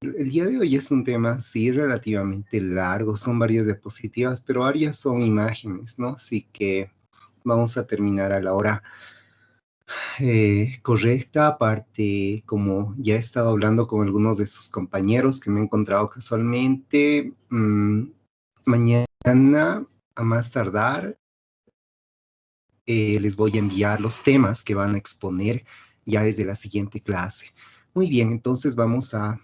el día de hoy es un tema, sí, relativamente largo, son varias diapositivas, pero varias son imágenes, ¿no? Así que vamos a terminar a la hora correcta. Aparte, como ya he estado hablando con algunos de sus compañeros que me he encontrado casualmente, mañana a más tardar les voy a enviar los temas que van a exponer ya desde la siguiente clase. Muy bien, entonces vamos a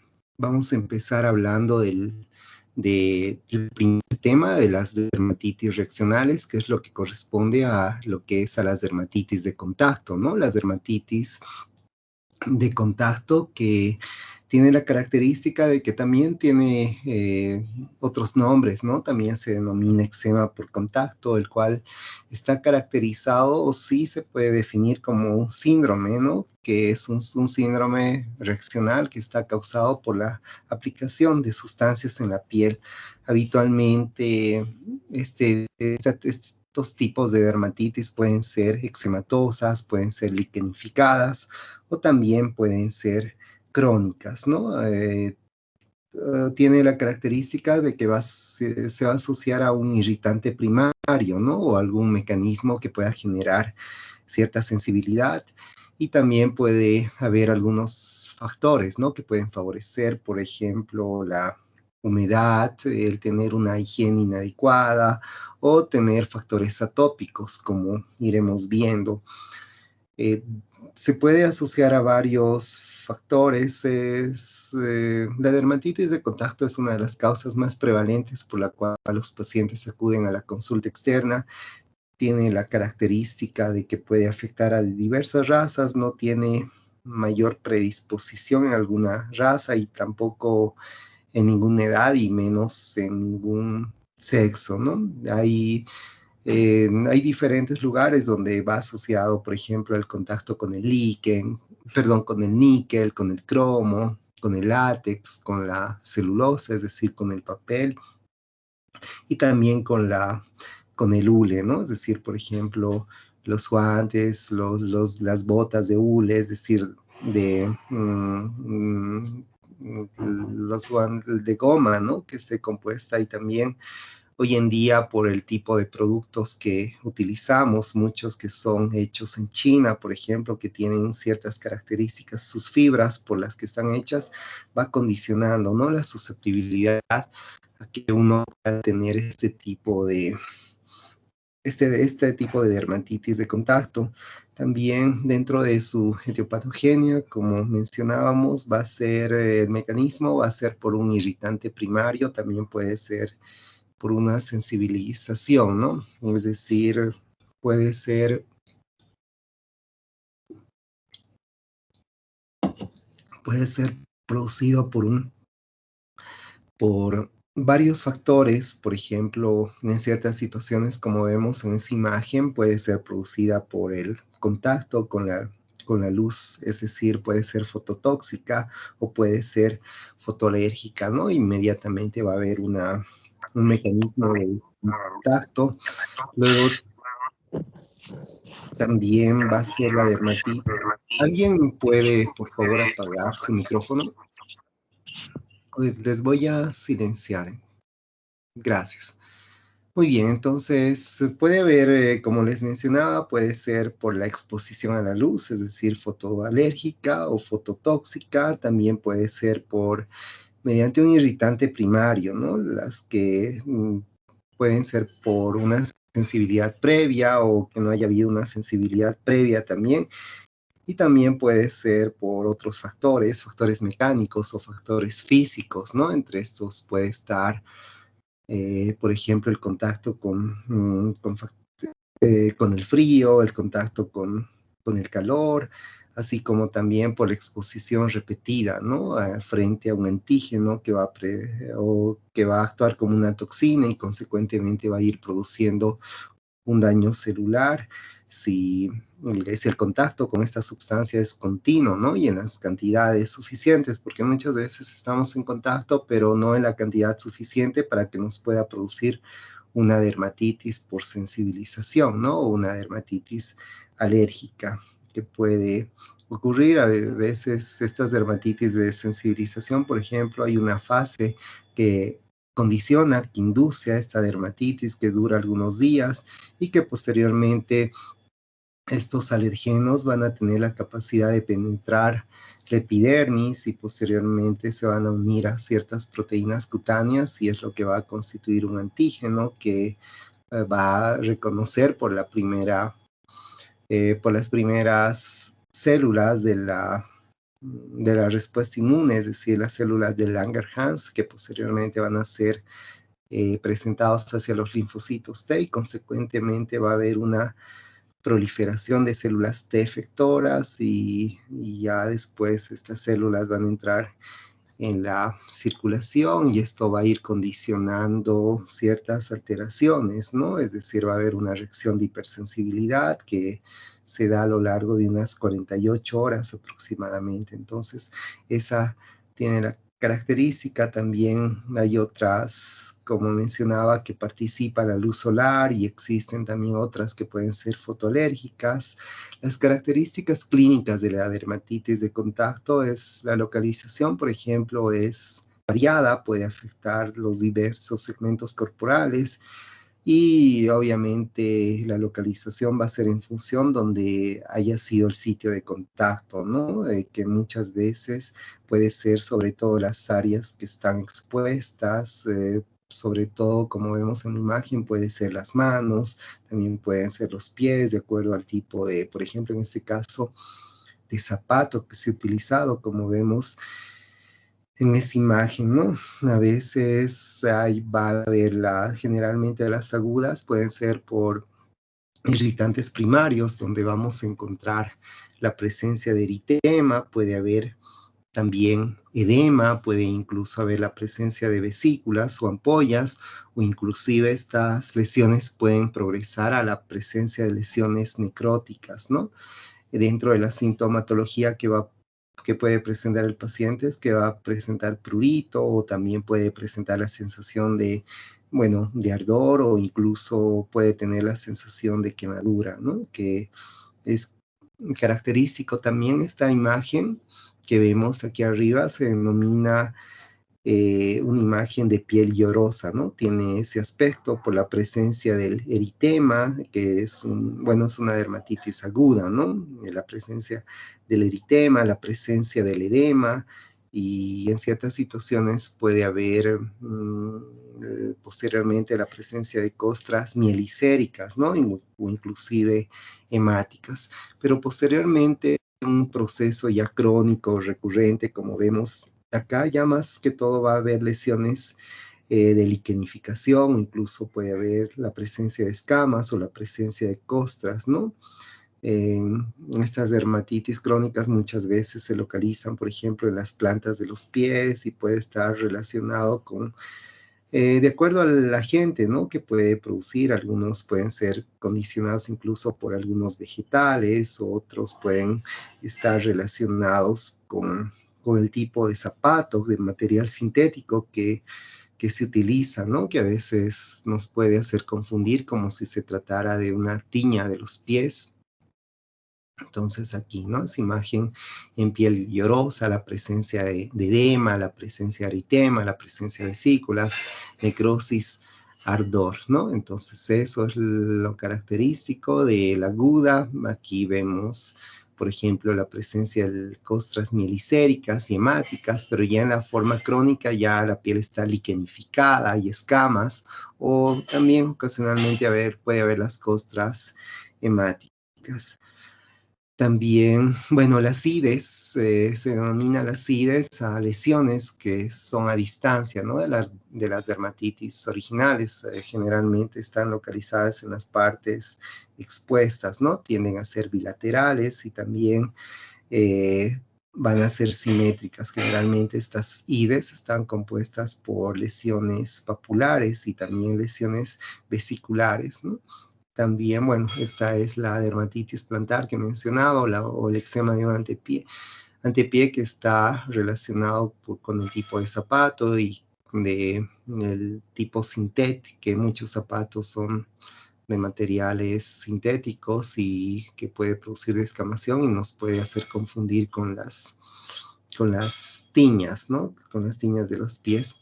empezar hablando del primer tema de las dermatitis reaccionales, que es lo que corresponde a lo que es a las dermatitis de contacto, ¿no? Las dermatitis de contacto que tiene la característica de que también tiene otros nombres, ¿no? También se denomina eczema por contacto, el cual está caracterizado o sí se puede definir como un síndrome, ¿no? Que es un síndrome reaccional que está causado por la aplicación de sustancias en la piel. Habitualmente, estos tipos de dermatitis pueden ser eczematosas, pueden ser liquenificadas, o también pueden ser crónicas, ¿no? Tiene la característica de que se va a asociar a un irritante primario, ¿no? O algún mecanismo que pueda generar cierta sensibilidad. Y también puede haber algunos factores, ¿no? Que pueden favorecer, por ejemplo, la humedad, el tener una higiene inadecuada o tener factores atópicos, como iremos viendo. Eh, Se puede asociar a varios factores. La dermatitis de contacto es una de las causas más prevalentes por la cual los pacientes acuden a la consulta externa. Tiene la característica de que puede afectar a diversas razas, no tiene mayor predisposición en alguna raza y tampoco en ninguna edad y menos en ningún sexo, ¿no? Hay diferentes lugares donde va asociado, por ejemplo, el contacto con el líquen, perdón, con el níquel, con el cromo, con el látex, con la celulosa, es decir, con el papel, y también con el hule, ¿no? Es decir, por ejemplo, los guantes, las botas de hule, es decir, los guantes de goma, ¿no? Que esté compuesta y también hoy en día por el tipo de productos que utilizamos, muchos que son hechos en China, por ejemplo, que tienen ciertas características, sus fibras por las que están hechas, va condicionando, ¿no? La susceptibilidad a que uno pueda tener este tipo de dermatitis de contacto. También dentro de su etiopatogenia, como mencionábamos, va a ser el mecanismo, va a ser por un irritante primario, también puede ser por una sensibilización, ¿no? Es decir, puede ser, puede ser producido por varios factores. Por ejemplo, en ciertas situaciones, como vemos en esa imagen, puede ser producida por el contacto con la luz, es decir, puede ser fototóxica o puede ser fotoalérgica, ¿no? Inmediatamente va a haber un mecanismo de contacto. Luego también va a ser la dermatitis. ¿Alguien puede, por favor, apagar su micrófono? Les voy a silenciar. Gracias. Muy bien, entonces puede haber, como les mencionaba, puede ser por la exposición a la luz, es decir, fotoalérgica o fototóxica. También puede ser mediante un irritante primario, ¿no? Las que pueden ser por una sensibilidad previa o que no haya habido una sensibilidad previa también. Y también puede ser por otros factores, factores mecánicos o factores físicos, ¿no? Entre estos puede estar, por ejemplo, el contacto con el frío, el contacto con el calor, así como también por exposición repetida, ¿no? Frente a un antígeno o que va a actuar como una toxina y consecuentemente va a ir produciendo un daño celular si el contacto con esta sustancia es continuo, ¿no? Y en las cantidades suficientes, porque muchas veces estamos en contacto, pero no en la cantidad suficiente para que nos pueda producir una dermatitis por sensibilización, ¿no? O una dermatitis alérgica que puede ocurrir. A veces estas dermatitis de sensibilización, por ejemplo, hay una fase que condiciona, que induce a esta dermatitis que dura algunos días y que posteriormente estos alergenos van a tener la capacidad de penetrar la epidermis y posteriormente se van a unir a ciertas proteínas cutáneas y es lo que va a constituir un antígeno que va a reconocer por las primeras células de la respuesta inmune, es decir, las células de Langerhans, que posteriormente van a ser presentados hacia los linfocitos T y consecuentemente va a haber una proliferación de células T efectoras y ya después estas células van a entrar en la circulación y esto va a ir condicionando ciertas alteraciones, ¿no? Es decir, va a haber una reacción de hipersensibilidad que se da a lo largo de unas 48 horas aproximadamente. Entonces, esa tiene la característica. También hay otras, como mencionaba, que participa la luz solar y existen también otras que pueden ser fotoalérgicas. Las características clínicas de la dermatitis de contacto es la localización, por ejemplo, es variada, puede afectar los diversos segmentos corporales y obviamente la localización va a ser en función donde haya sido el sitio de contacto, ¿no? Que muchas veces puede ser sobre todo las áreas que están expuestas, sobre todo como vemos en la imagen, puede ser las manos, también pueden ser los pies, de acuerdo al tipo de, por ejemplo, en este caso, de zapato que se ha utilizado, como vemos en esa imagen, ¿no? A veces va a haber generalmente las agudas pueden ser por irritantes primarios, donde vamos a encontrar la presencia de eritema, puede haber también edema, puede incluso haber la presencia de vesículas o ampollas, o inclusive estas lesiones pueden progresar a la presencia de lesiones necróticas, ¿no? Dentro de la sintomatología que puede presentar el paciente es que va a presentar prurito o también puede presentar la sensación de, bueno, de ardor o incluso puede tener la sensación de quemadura, ¿no? Que es característico también esta imagen que vemos aquí arriba, se denomina una imagen de piel llorosa, ¿no? Tiene ese aspecto por la presencia del eritema, que es bueno, es una dermatitis aguda, ¿no? La presencia del eritema, la presencia del edema, y en ciertas situaciones puede haber posteriormente la presencia de costras mielicéricas, ¿no? O inclusive hemáticas. Pero posteriormente, un proceso ya crónico, recurrente, como vemos acá, ya más que todo va a haber lesiones de liquenificación, incluso puede haber la presencia de escamas o la presencia de costras, ¿no? Estas dermatitis crónicas muchas veces se localizan, por ejemplo, en las plantas de los pies y puede estar relacionado con, de acuerdo a la gente, ¿no? Que puede producir, algunos pueden ser condicionados incluso por algunos vegetales, otros pueden estar relacionados con el tipo de zapatos, de material sintético que se utiliza, ¿no? Que a veces nos puede hacer confundir como si se tratara de una tiña de los pies. Entonces aquí, ¿no? Esa imagen en piel llorosa, la presencia de edema, la presencia de eritema, la presencia de vesículas, necrosis, ardor, ¿no? Entonces eso es lo característico de la aguda. Aquí vemos, por ejemplo, la presencia de costras mielicéricas y hemáticas, pero ya en la forma crónica ya la piel está liquenificada y escamas, o también ocasionalmente puede haber las costras hemáticas. También, bueno, las IDES, se denomina las IDES a lesiones que son a distancia, ¿no? De las dermatitis originales. Generalmente están localizadas en las partes expuestas, ¿no? Tienden a ser bilaterales y también van a ser simétricas. Generalmente estas IDES están compuestas por lesiones papulares y también lesiones vesiculares, ¿no? También, bueno, esta es la dermatitis plantar que he mencionado, o el eczema de un antepié que está relacionado con el tipo de zapato y el tipo sintético, que muchos zapatos son de materiales sintéticos y que puede producir descamación y nos puede hacer confundir con las tiñas, ¿no? Con las tiñas de los pies.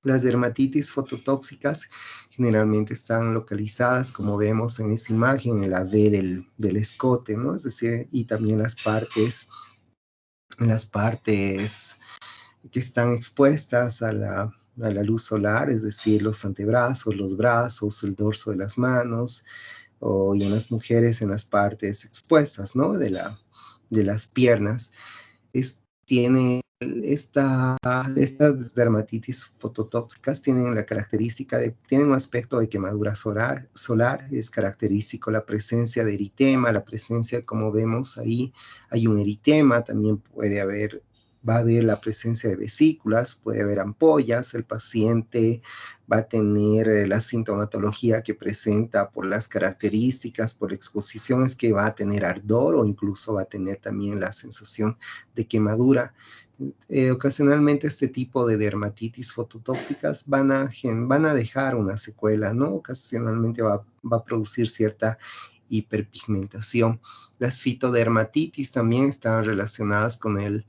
Las dermatitis fototóxicas generalmente están localizadas, como vemos en esa imagen, en la V del escote, ¿no? Es decir, y también las partes que están expuestas a la luz solar, es decir, los antebrazos, los brazos, el dorso de las manos, y en las mujeres en las partes expuestas, ¿no? De las piernas. Tiene estas dermatitis fototóxicas tienen la característica tienen un aspecto de quemadura solar, es característico la presencia de eritema, la presencia, como vemos ahí, hay un eritema, también va a haber la presencia de vesículas, puede haber ampollas, el paciente va a tener la sintomatología que presenta por las características, por exposiciones, que va a tener ardor o incluso va a tener también la sensación de quemadura. Ocasionalmente este tipo de dermatitis fototóxicas van a dejar una secuela, ¿no? Ocasionalmente va a producir cierta hiperpigmentación. Las fitodermatitis también están relacionadas con el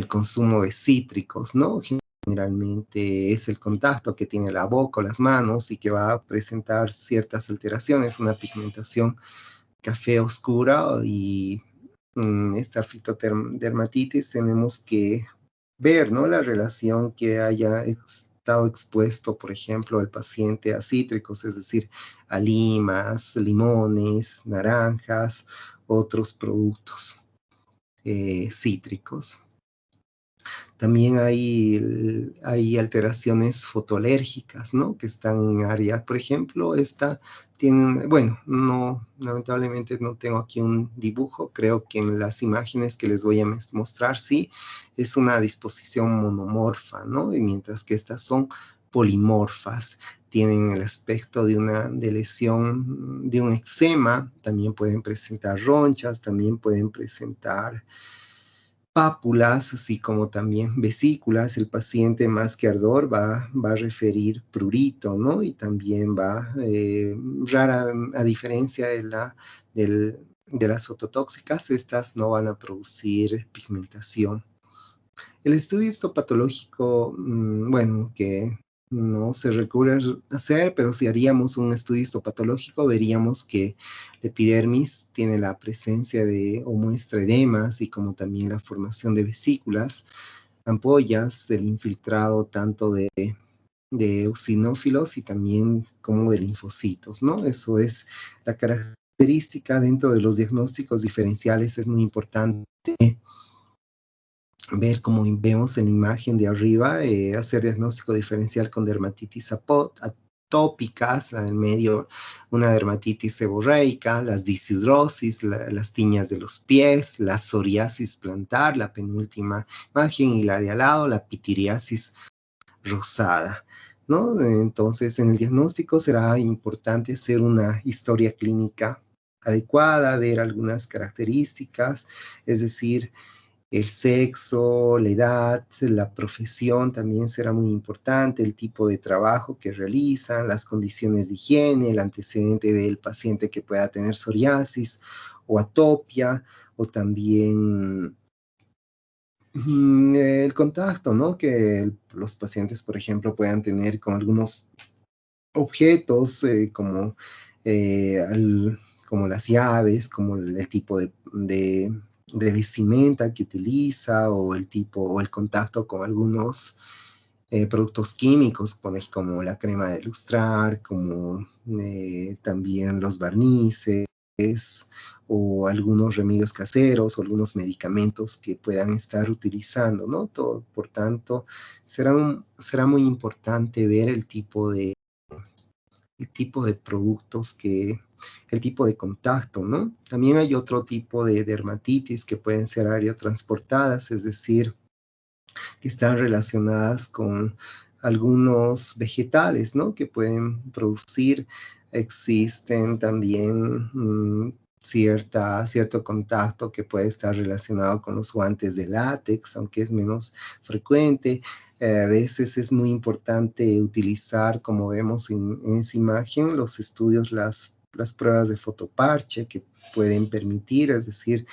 consumo de cítricos, ¿no? Generalmente es el contacto que tiene la boca o las manos y que va a presentar ciertas alteraciones, una pigmentación café oscura y esta fitodermatitis tenemos que ver, ¿no? La relación que haya estado expuesto, por ejemplo, el paciente a cítricos, es decir, a limas, limones, naranjas, otros productos cítricos. También hay alteraciones fotoalérgicas, ¿no? Que están en áreas, por ejemplo, bueno, no, lamentablemente no tengo aquí un dibujo, creo que en las imágenes que les voy a mostrar, sí, es una disposición monomorfa, ¿no? Y mientras que estas son polimorfas, tienen el aspecto de lesión, de un eczema, también pueden presentar ronchas, también pueden presentar pápulas, así como también vesículas. El paciente más que ardor va a referir prurito, ¿no? Y también a diferencia de las fototóxicas, estas no van a producir pigmentación. El estudio histopatológico, bueno, que no se recurre a hacer, pero si haríamos un estudio histopatológico, veríamos que la epidermis tiene la presencia o muestra edemas y como también la formación de vesículas, ampollas, el infiltrado tanto de eosinófilos y también como de linfocitos, ¿no? Eso es la característica dentro de los diagnósticos diferenciales, es muy importante ver, como vemos en la imagen de arriba, hacer diagnóstico diferencial con dermatitis atópicas, la del medio, una dermatitis seborreica, las disidrosis, las tiñas de los pies, la psoriasis plantar, la penúltima imagen, y la de al lado, la pitiriasis rosada, ¿no? Entonces, en el diagnóstico será importante hacer una historia clínica adecuada, ver algunas características, es decir, el sexo, la edad, la profesión también será muy importante, el tipo de trabajo que realizan, las condiciones de higiene, el antecedente del paciente que pueda tener psoriasis o atopia, o también el contacto, ¿no? Que los pacientes, por ejemplo, puedan tener con algunos objetos como las llaves, como el tipo de vestimenta que utiliza, o el tipo o el contacto con algunos productos químicos, como la crema de lustrar, como también los barnices o algunos remedios caseros o algunos medicamentos que puedan estar utilizando, ¿no? Por tanto, será muy importante ver el tipo de productos el tipo de contacto, ¿no? También hay otro tipo de dermatitis que pueden ser aerotransportadas, es decir, que están relacionadas con algunos vegetales, ¿no? Que pueden producir. Existen también cierto contacto que puede estar relacionado con los guantes de látex, aunque es menos frecuente. A veces es muy importante utilizar, como vemos en esa imagen, los estudios, las las pruebas de fotoparche que pueden permitir, es decir,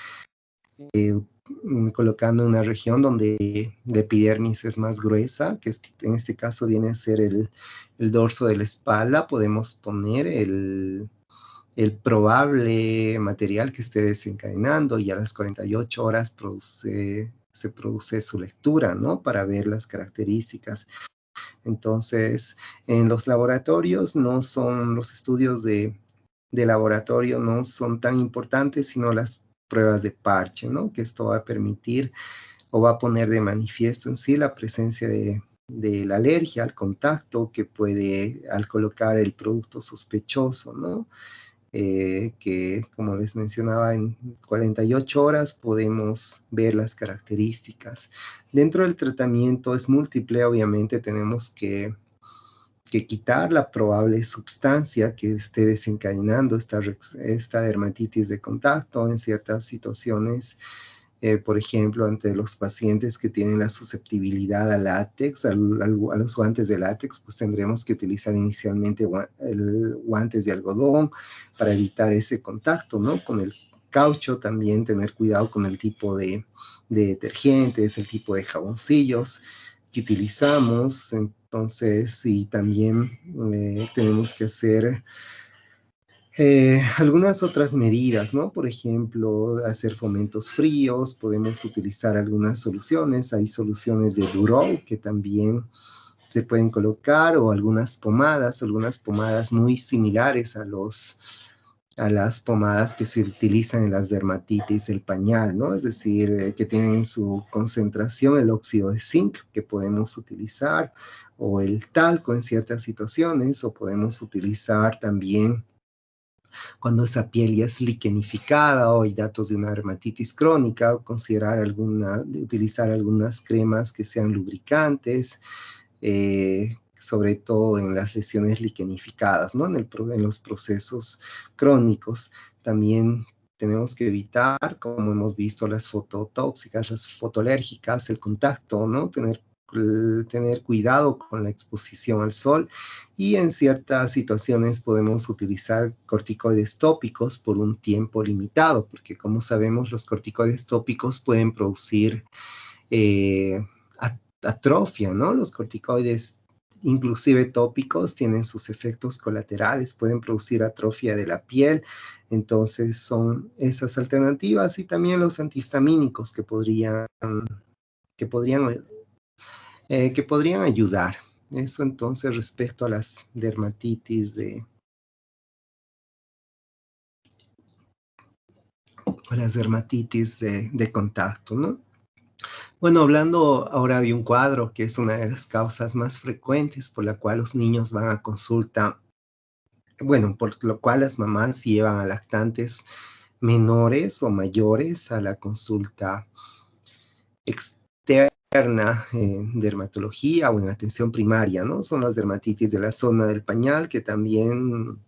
colocando una región donde la epidermis es más gruesa, que en este caso viene a ser el dorso de la espalda, podemos poner el probable material que esté desencadenando y a las 48 horas se produce su lectura, ¿no? Para ver las características. Entonces, en los laboratorios no son los estudios de laboratorio no son tan importantes, sino las pruebas de parche, ¿no? Que esto va a permitir o va a poner de manifiesto en sí la presencia de la alergia al contacto que puede, al colocar el producto sospechoso, ¿no? Que, como les mencionaba, en 48 horas podemos ver las características. Dentro del tratamiento es múltiple, obviamente tenemos que quitar la probable sustancia que esté desencadenando esta dermatitis de contacto en ciertas situaciones. Por ejemplo, ante los pacientes que tienen la susceptibilidad al látex, a los guantes de látex, pues tendremos que utilizar inicialmente guantes de algodón para evitar ese contacto, ¿no? Con el caucho también tener cuidado con el tipo de detergentes, el tipo de jaboncillos que utilizamos. Entonces, y también tenemos que hacer algunas otras medidas, ¿no? Por ejemplo, hacer fomentos fríos, podemos utilizar algunas soluciones, hay soluciones de Durow que también se pueden colocar, o algunas pomadas muy similares a las pomadas que se utilizan en las dermatitis del pañal, ¿no? Es decir, que tienen en su concentración el óxido de zinc que podemos utilizar, o el talco en ciertas situaciones, o podemos utilizar también cuando esa piel ya es liquenificada o hay datos de una dermatitis crónica, utilizar algunas cremas que sean lubricantes, sobre todo en las lesiones liquenificadas, ¿no? En los procesos crónicos. También tenemos que evitar, como hemos visto, las fototóxicas, las fotoalérgicas, el contacto, ¿no? Tener cuidado con la exposición al sol, y en ciertas situaciones podemos utilizar corticoides tópicos por un tiempo limitado, porque como sabemos los corticoides tópicos pueden producir eh, atrofia, ¿no? Los corticoides, inclusive tópicos, tienen sus efectos colaterales, pueden producir atrofia de la piel. Entonces son esas alternativas, y también los antihistamínicos que podrían, que podrían ayudar. Eso entonces respecto a las dermatitis de contacto, ¿no? Bueno, hablando ahora de un cuadro que es una de las causas más frecuentes por la cual los niños van a consulta, bueno, por lo cual las mamás llevan a lactantes menores o mayores a la consulta externa en dermatología o en atención primaria, ¿no? Son las dermatitis de la zona del pañal, que también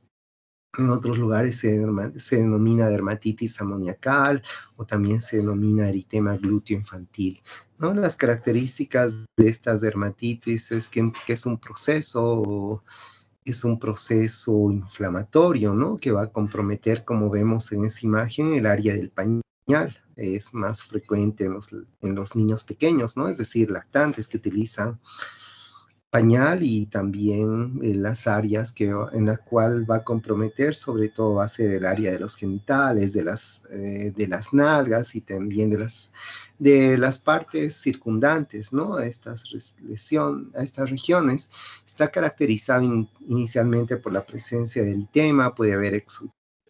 en otros lugares se denomina dermatitis amoniacal, o también se denomina eritema glúteo infantil, ¿no? Las características de estas dermatitis que es un proceso inflamatorio, ¿no? Que va a comprometer, como vemos en esa imagen, el área del pañal. Es más frecuente en los niños pequeños, ¿no? Es decir, lactantes que utilizan pañal, y también las áreas en la cual va a comprometer, sobre todo va a ser el área de los genitales, de las nalgas, y también de las partes circundantes, ¿no? A estas regiones. Está caracterizado inicialmente por la presencia de eritema, puede haber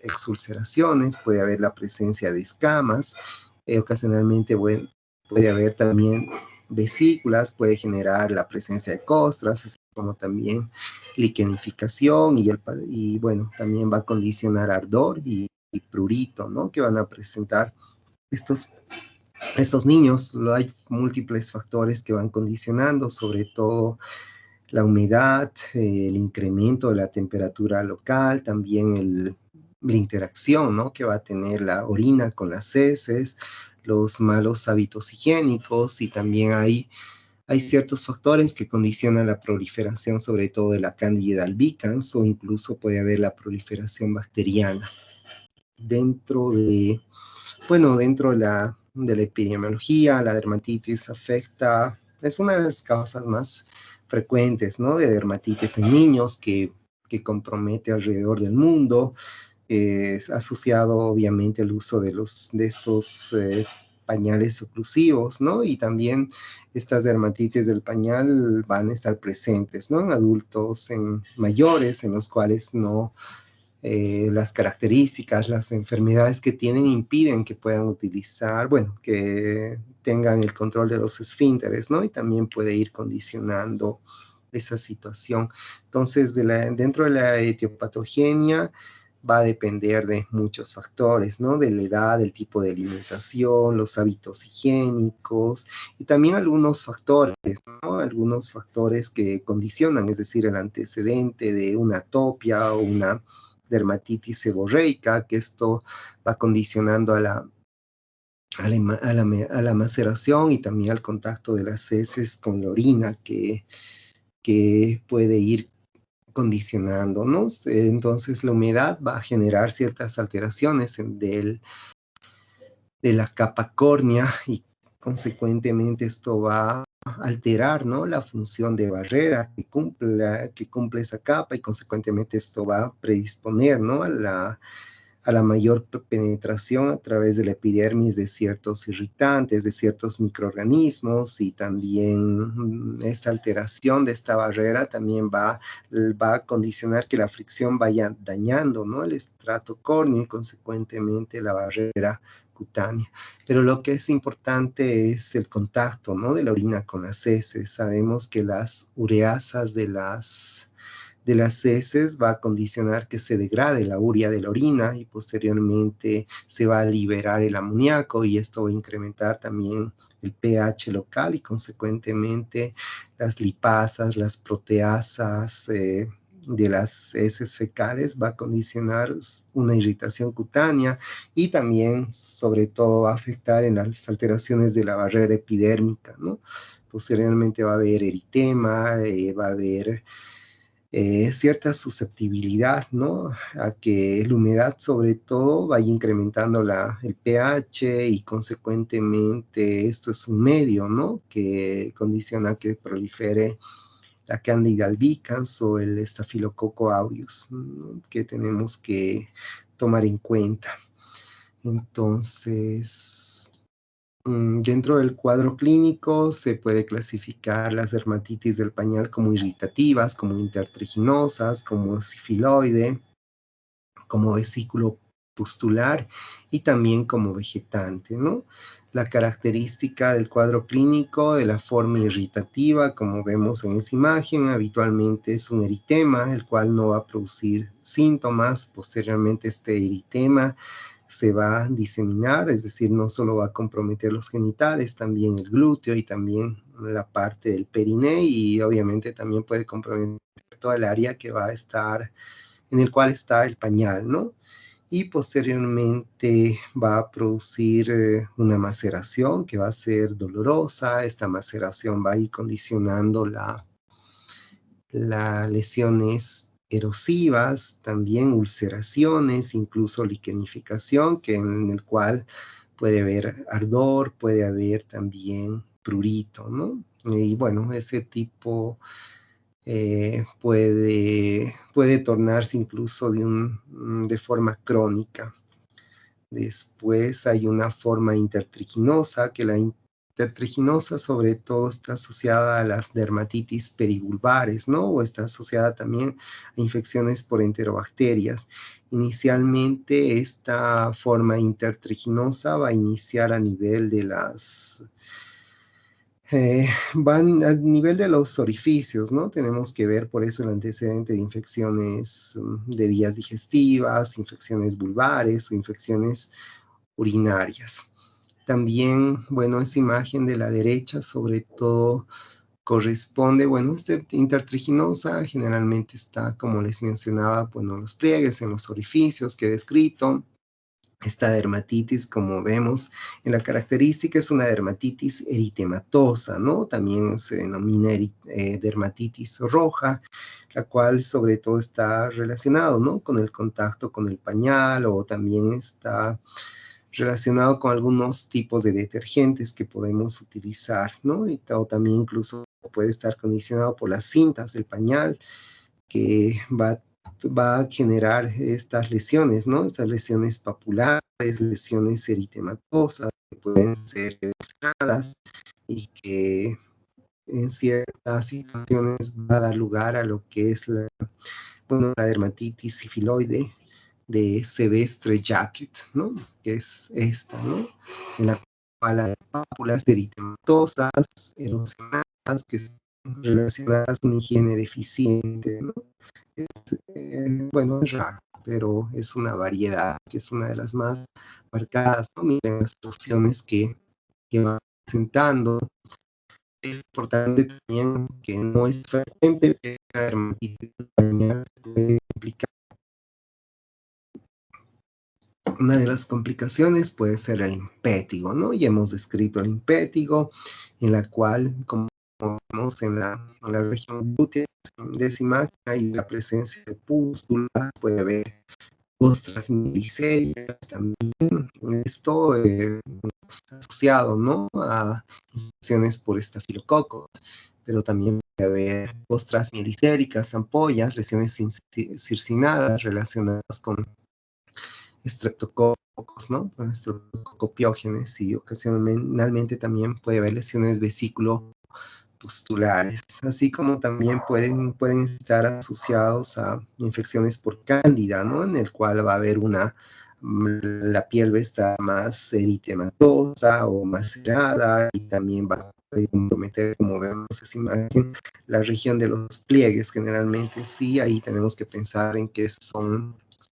exulceraciones, puede haber la presencia de escamas, ocasionalmente puede haber también vesículas, puede generar la presencia de costras, así como también liquenificación, y bueno, también va a condicionar ardor y prurito, ¿no? Que van a presentar estos, estos niños. Hay múltiples factores que van condicionando, sobre todo la humedad, el incremento de la temperatura local, también la interacción, ¿no? Que va a tener la orina con las heces, los malos hábitos higiénicos, y también hay Hay ciertos factores que condicionan la proliferación, sobre todo de la Candida albicans, o incluso puede haber la proliferación bacteriana. Dentro de la epidemiología, la dermatitis es una de las causas más frecuentes, ¿no? De dermatitis en niños que compromete alrededor del mundo. Es asociado obviamente al uso de estos pañales oclusivos, ¿no? Y también estas dermatitis del pañal van a estar presentes, ¿no? En adultos, en mayores, en los cuales no las características, las enfermedades que tienen impiden que puedan utilizar, bueno, que tengan el control de los esfínteres, ¿no? Y también puede ir condicionando esa situación. Entonces, dentro de la etiopatogenia va a depender de muchos factores, ¿no? De la edad, del tipo de alimentación, los hábitos higiénicos y también algunos factores, ¿no? Algunos factores que condicionan, es decir, el antecedente de una atopia o una dermatitis seborreica, que esto va condicionando a la maceración y también al contacto de las heces con la orina que puede ir condicionándonos. Entonces la humedad va a generar ciertas alteraciones de la capa córnea y consecuentemente esto va a alterar, ¿no? La función de barrera que cumple esa capa y consecuentemente esto va a predisponer, ¿no? a la mayor penetración a través de la epidermis de ciertos irritantes, de ciertos microorganismos y también esta alteración de esta barrera también va a condicionar que la fricción vaya dañando, ¿no? El estrato córneo y consecuentemente la barrera cutánea. Pero lo que es importante es el contacto, ¿no? De la orina con las heces. Sabemos que las ureasas de las heces va a condicionar que se degrade la urea de la orina y posteriormente se va a liberar el amoníaco y esto va a incrementar también el pH local y consecuentemente las lipasas, las proteasas de las heces fecales va a condicionar una irritación cutánea y también sobre todo va a afectar en las alteraciones de la barrera epidérmica, ¿no? Posteriormente va a haber eritema, va a haber cierta susceptibilidad, ¿no? A que la humedad sobre todo vaya incrementando el pH y consecuentemente esto es un medio, ¿no? Que condiciona que prolifere la Candida albicans o el Staphylococcus aureus, ¿no? Que tenemos que tomar en cuenta. Entonces, dentro del cuadro clínico se puede clasificar las dermatitis del pañal como irritativas, como intertriginosas, como sifiloide, como vesículo pustular y también como vegetante, ¿no? La característica del cuadro clínico de la forma irritativa, como vemos en esa imagen, habitualmente es un eritema, el cual no va a producir síntomas. Posteriormente este eritema se va a diseminar, es decir, no solo va a comprometer los genitales, también el glúteo y también la parte del periné y obviamente también puede comprometer toda el área que va a estar, en el cual está el pañal, ¿no? Y posteriormente va a producir una maceración que va a ser dolorosa. Esta maceración va a ir condicionando las lesiones erosivas, también ulceraciones, incluso liquenificación, en el cual puede haber ardor, puede haber también prurito, ¿no? Y bueno, ese tipo puede tornarse incluso de forma crónica. Después hay una forma intertriginosa, que la intertriginosa sobre todo está asociada a las dermatitis perivulvares, ¿no? O está asociada también a infecciones por enterobacterias. Inicialmente esta forma intertriginosa va a iniciar a nivel de van a nivel de los orificios, ¿no? Tenemos que ver por eso el antecedente de infecciones de vías digestivas, infecciones vulvares o infecciones urinarias. También, bueno, esa imagen de la derecha sobre todo corresponde, bueno, esta intertriginosa generalmente está, como les mencionaba, bueno, los pliegues en los orificios que he descrito. Esta dermatitis, como vemos en la característica, es una dermatitis eritematosa, ¿no? También se denomina dermatitis roja, la cual sobre todo está relacionado, ¿no? Con el contacto con el pañal, o también está relacionado con algunos tipos de detergentes que podemos utilizar, ¿no? O también incluso puede estar condicionado por las cintas del pañal, que va a generar estas lesiones, ¿no? Estas lesiones papulares, lesiones eritematosas, que pueden ser erosionadas y que en ciertas situaciones va a dar lugar a lo que es la dermatitis sifiloide de Sevestre Jacket, ¿no? Que es esta, ¿no? En la cual hay pápulas eritematosas, erosionadas, que están relacionadas con higiene deficiente, ¿no? Bueno, es raro, pero es una variedad, que es una de las más marcadas, ¿no? Miren las opciones que van presentando. Es importante también que no es frecuente, que la dermatitis pañal puede implicar. Una de las complicaciones puede ser el impétigo, ¿no? Ya hemos descrito el impétigo, en la cual, como vemos en la región glútea de esa imagen, hay la presencia de pústulas, puede haber ostras milicérias también. Esto asociado, ¿no? A infecciones por estafilococos, pero también puede haber ostras mielicéricas, ampollas, lesiones circinadas relacionadas con estreptococos, ¿no? Con estreptocopiógenes, y ocasionalmente también puede haber lesiones vesículo-pustulares, así como también pueden estar asociados a infecciones por cándida, ¿no? En el cual va a haber la piel va a estar más eritematosa o macerada, y también va a comprometer, como vemos esa imagen, la región de los pliegues. Generalmente sí, ahí tenemos que pensar en que son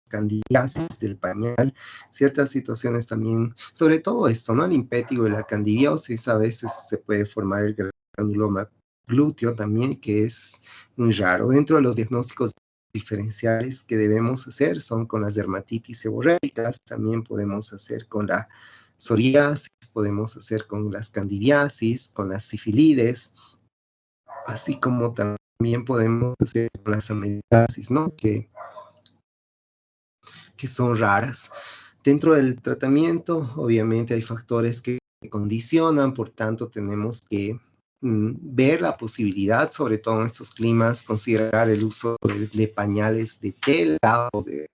candidiasis del pañal, ciertas situaciones también, sobre todo esto, ¿no? El impétigo y la candidiosis, a veces se puede formar el granuloma glúteo también, que es muy raro. Dentro de los diagnósticos diferenciales que debemos hacer son con las dermatitis seborreicas, también podemos hacer con la psoriasis, podemos hacer con las candidiasis, con las sifilides, así como también podemos hacer con las amebiasis, ¿no? Que son raras. Dentro del tratamiento, obviamente hay factores que condicionan, por tanto tenemos que ver la posibilidad, sobre todo en estos climas, considerar el uso de pañales de tela o de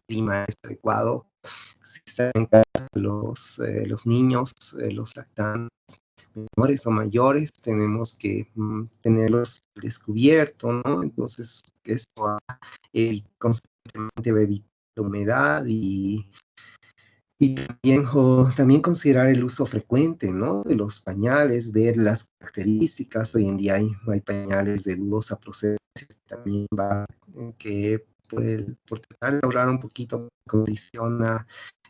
clima adecuado. Si están en casa los niños, los lactantes, menores o mayores, tenemos que tenerlos descubierto, ¿no? Entonces, esto constantemente va a evitar la humedad, y también, también considerar el uso frecuente, ¿no? De los pañales, ver las características. Hoy en día hay pañales de dudosa procedencia, también va que por tratar de ahorrar un poquito condiciona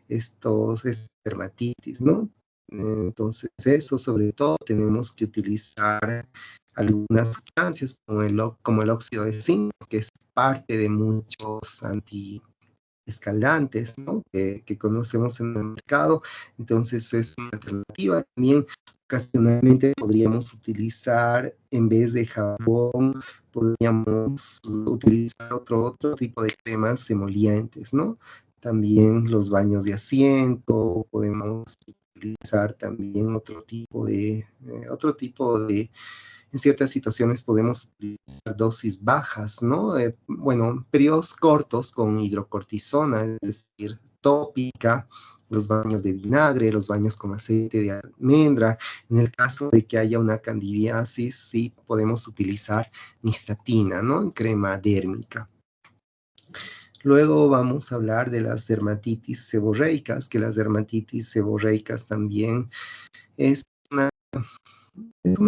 estas dermatitis, ¿no? Entonces, eso sobre todo tenemos que utilizar algunas sustancias como el óxido de zinc, que es parte de muchos antiescaldantes, ¿no? Que conocemos en el mercado. Entonces, es una alternativa. También, ocasionalmente podríamos utilizar, en vez de jabón, podríamos utilizar otro tipo de cremas emolientes, ¿no? También los baños de asiento, podemos utilizar también en ciertas situaciones podemos utilizar dosis bajas, ¿no? Bueno, periodos cortos con hidrocortisona, es decir, tópica, los baños de vinagre, los baños con aceite de almendra. En el caso de que haya una candidiasis, sí podemos utilizar nistatina, ¿no? En crema dérmica. Luego vamos a hablar de las dermatitis seborreicas, que las dermatitis seborreicas también es una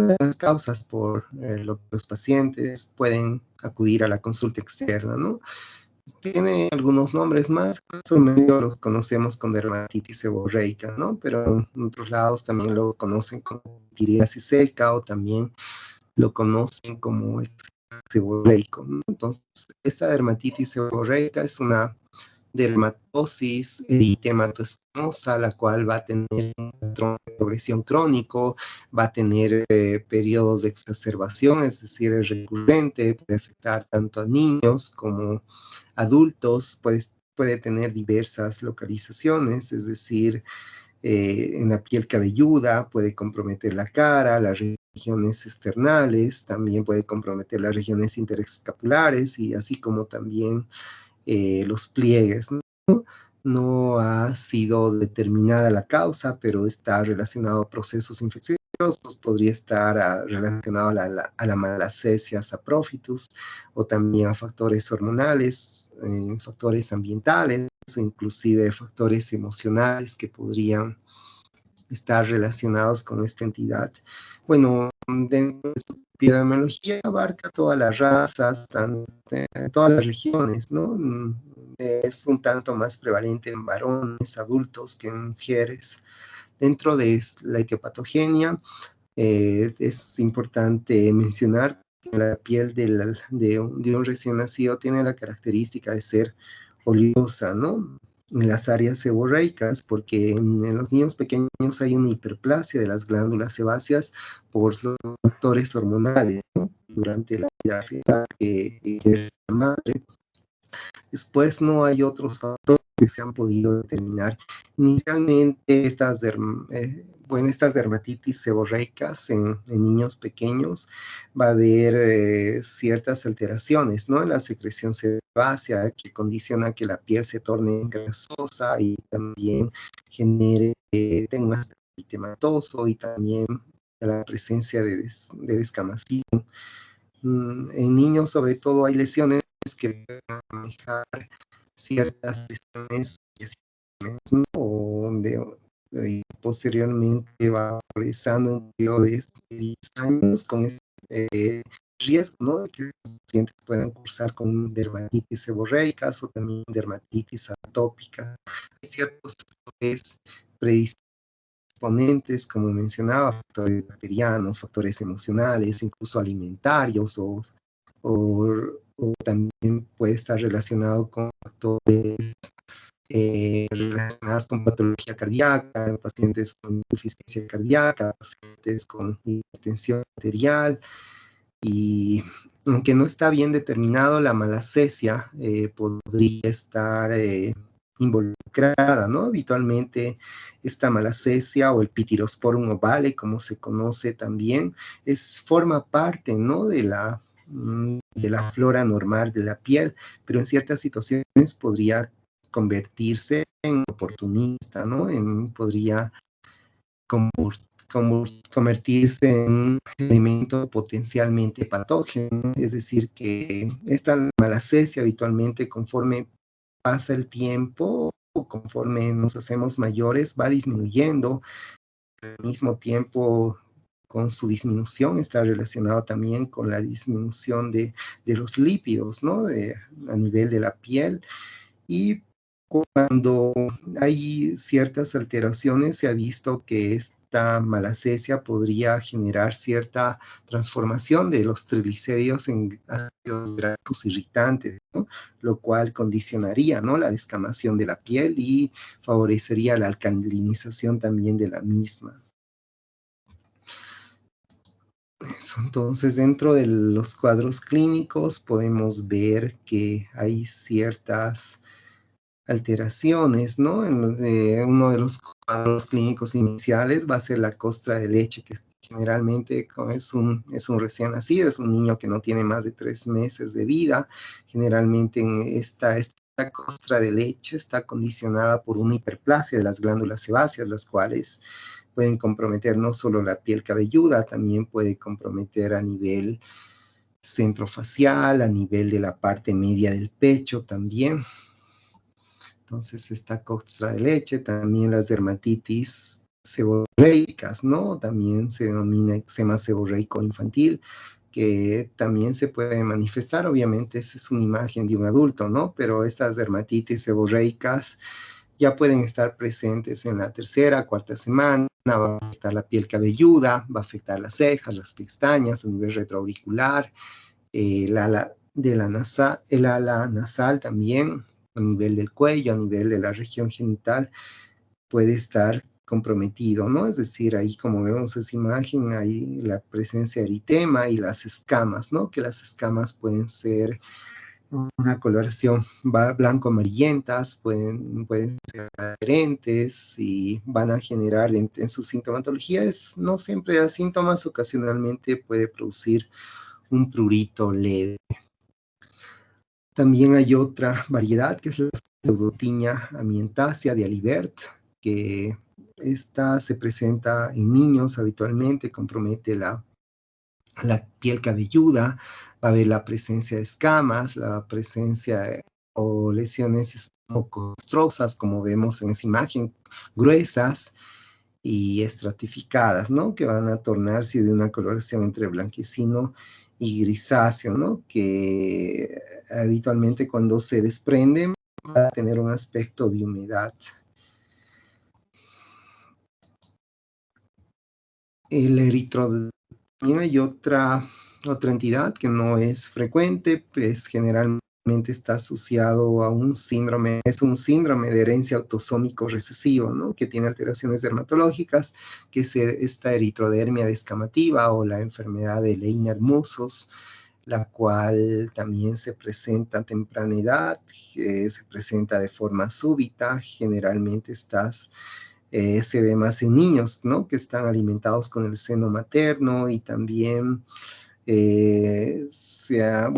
de las causas por lo que los pacientes pueden acudir a la consulta externa, ¿no? Tiene algunos nombres más, en nuestro medio lo conocemos con dermatitis seborreica, ¿no? Pero en otros lados también lo conocen como tiriasis seca, o también lo conocen como seborreico, ¿no? Entonces, esta dermatitis seborreica es una dermatosis eritematoescamosa, la cual va a tener un patrón de progresión crónico, va a tener periodos de exacerbación, es decir, es recurrente, puede afectar tanto a niños como adultos, puede tener diversas localizaciones, es decir, en la piel cabelluda, puede comprometer la cara, las regiones externales, también puede comprometer las regiones interescapulares y así como también los pliegues, ¿no? No ha sido determinada la causa, pero está relacionado a procesos infecciosos, podría estar relacionado a la malacesia saprophytus o también a factores hormonales, factores ambientales o inclusive factores emocionales que podrían estar relacionados con esta entidad. Bueno, dentro de su epidemiología abarca todas las razas, todas las regiones, ¿no? Es un tanto más prevalente en varones, adultos que en mujeres. Dentro de la etiopatogenia, es importante mencionar que la piel de un recién nacido tiene la característica de ser oleosa, ¿no? En las áreas seborreicas, porque en los niños pequeños hay una hiperplasia de las glándulas sebáceas por los factores hormonales, ¿no? Durante la vida fetal que la madre. Después no hay otros factores que se han podido determinar. Inicialmente estas dermatitis seborreicas en niños pequeños va a haber ciertas alteraciones, ¿no? En la secreción sebácea que condiciona que la piel se torne grasosa y también genere tenga un aspecto eritematoso y también la presencia de descamación. En niños sobre todo hay lesiones que van a manejar ciertas lesiones ¿no? Y posteriormente va progresando un periodo de 10 años con este riesgo, ¿no? De que los pacientes puedan cursar con dermatitis seborreicas o también dermatitis atópica. Hay ciertos factores predisponentes, como mencionaba, factores bacterianos, factores emocionales, incluso alimentarios o también puede estar relacionado con factores relacionados con patología cardíaca, en pacientes con insuficiencia cardíaca, pacientes con hipertensión arterial y aunque no está bien determinado, la malacesia podría estar involucrada, ¿no? Habitualmente esta malacesia o el Pityrosporum ovale, como se conoce también, forma parte, ¿no? De la flora normal de la piel, pero en ciertas situaciones podría convertirse en oportunista, ¿no? Podría convertirse en un elemento potencialmente patógeno, es decir, que esta malacesia habitualmente conforme pasa el tiempo o conforme nos hacemos mayores va disminuyendo, al mismo tiempo con su disminución está relacionado también con la disminución de los lípidos, ¿no? A nivel de la piel y cuando hay ciertas alteraciones, se ha visto que esta malacesia podría generar cierta transformación de los triglicéridos en ácidos grasos irritantes, ¿no? Lo cual condicionaría, ¿no? La descamación de la piel y favorecería la alcalinización también de la misma. Entonces, dentro de los cuadros clínicos podemos ver que hay ciertas alteraciones, ¿no? Uno de los cuadros clínicos iniciales va a ser la costra de leche, que generalmente es un recién nacido, es un niño que no tiene más de 3 meses de vida. Generalmente esta costra de leche está condicionada por una hiperplasia de las glándulas sebáceas, las cuales pueden comprometer no solo la piel cabelluda, también puede comprometer a nivel centrofacial, a nivel de la parte media del pecho también. Entonces, esta costra de leche, también las dermatitis seborreicas, ¿no? También se denomina eczema seborreico infantil, que también se puede manifestar, obviamente, esa es una imagen de un adulto, ¿no? Pero estas dermatitis seborreicas ya pueden estar presentes en la tercera, cuarta semana, va a afectar la piel cabelluda, va a afectar las cejas, las pestañas a nivel retroauricular, el ala nasal también, a nivel del cuello, a nivel de la región genital, puede estar comprometido, ¿no? Es decir, ahí como vemos esa imagen, hay la presencia de eritema y las escamas, ¿no? Que las escamas pueden ser una coloración blanco-amarillentas, pueden ser adherentes y van a generar en su sintomatología, no siempre da síntomas, ocasionalmente puede producir un prurito leve. También hay otra variedad que es la pseudotinia amiantaceae de Alibert, que esta se presenta en niños habitualmente, compromete la piel cabelluda, va a haber la presencia de escamas, la presencia o lesiones escamocostrosas, como vemos en esa imagen, gruesas y estratificadas, ¿no? Que van a tornarse de una coloración entre blanquecino y grisáceo, ¿no? Que habitualmente cuando se desprenden va a tener un aspecto de humedad. El eritroderma, también hay otra entidad que no es frecuente, pues generalmente está asociado a un síndrome, es un síndrome de herencia autosómico recesivo, ¿no? Que tiene alteraciones dermatológicas, que es esta eritrodermia descamativa o la enfermedad de Leiner-Mussos, la cual también se presenta a temprana edad, se presenta de forma súbita, generalmente se ve más en niños, ¿no? Que están alimentados con el seno materno y también se ha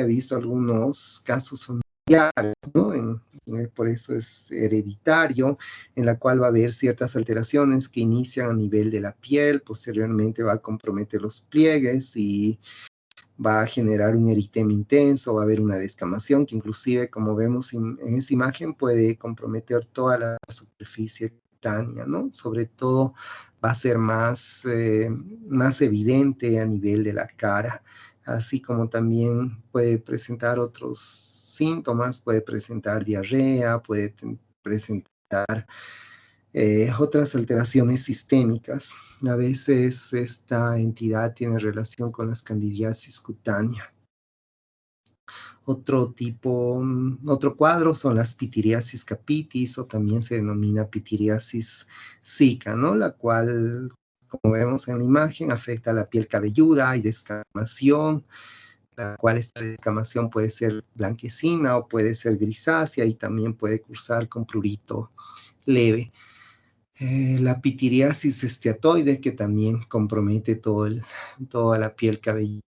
visto algunos casos familiares, ¿no? Por eso es hereditario, en la cual va a haber ciertas alteraciones que inician a nivel de la piel, posteriormente va a comprometer los pliegues y va a generar un eritema intenso, va a haber una descamación que inclusive, como vemos en esa imagen, puede comprometer toda la superficie cutánea, ¿no? Sobre todo va a ser más evidente a nivel de la cara, así como también puede presentar otros síntomas, puede presentar diarrea, puede presentar otras alteraciones sistémicas. A veces esta entidad tiene relación con la candidiasis cutánea. Otro cuadro son las pitiriasis capitis, o también se denomina pitiriasis zika, ¿no? La cual, como vemos en la imagen, afecta a la piel cabelluda, hay descamación, la cual esta descamación puede ser blanquecina o puede ser grisácea y también puede cursar con prurito leve. La pitiriasis esteatoide, que también compromete toda la piel cabelluda,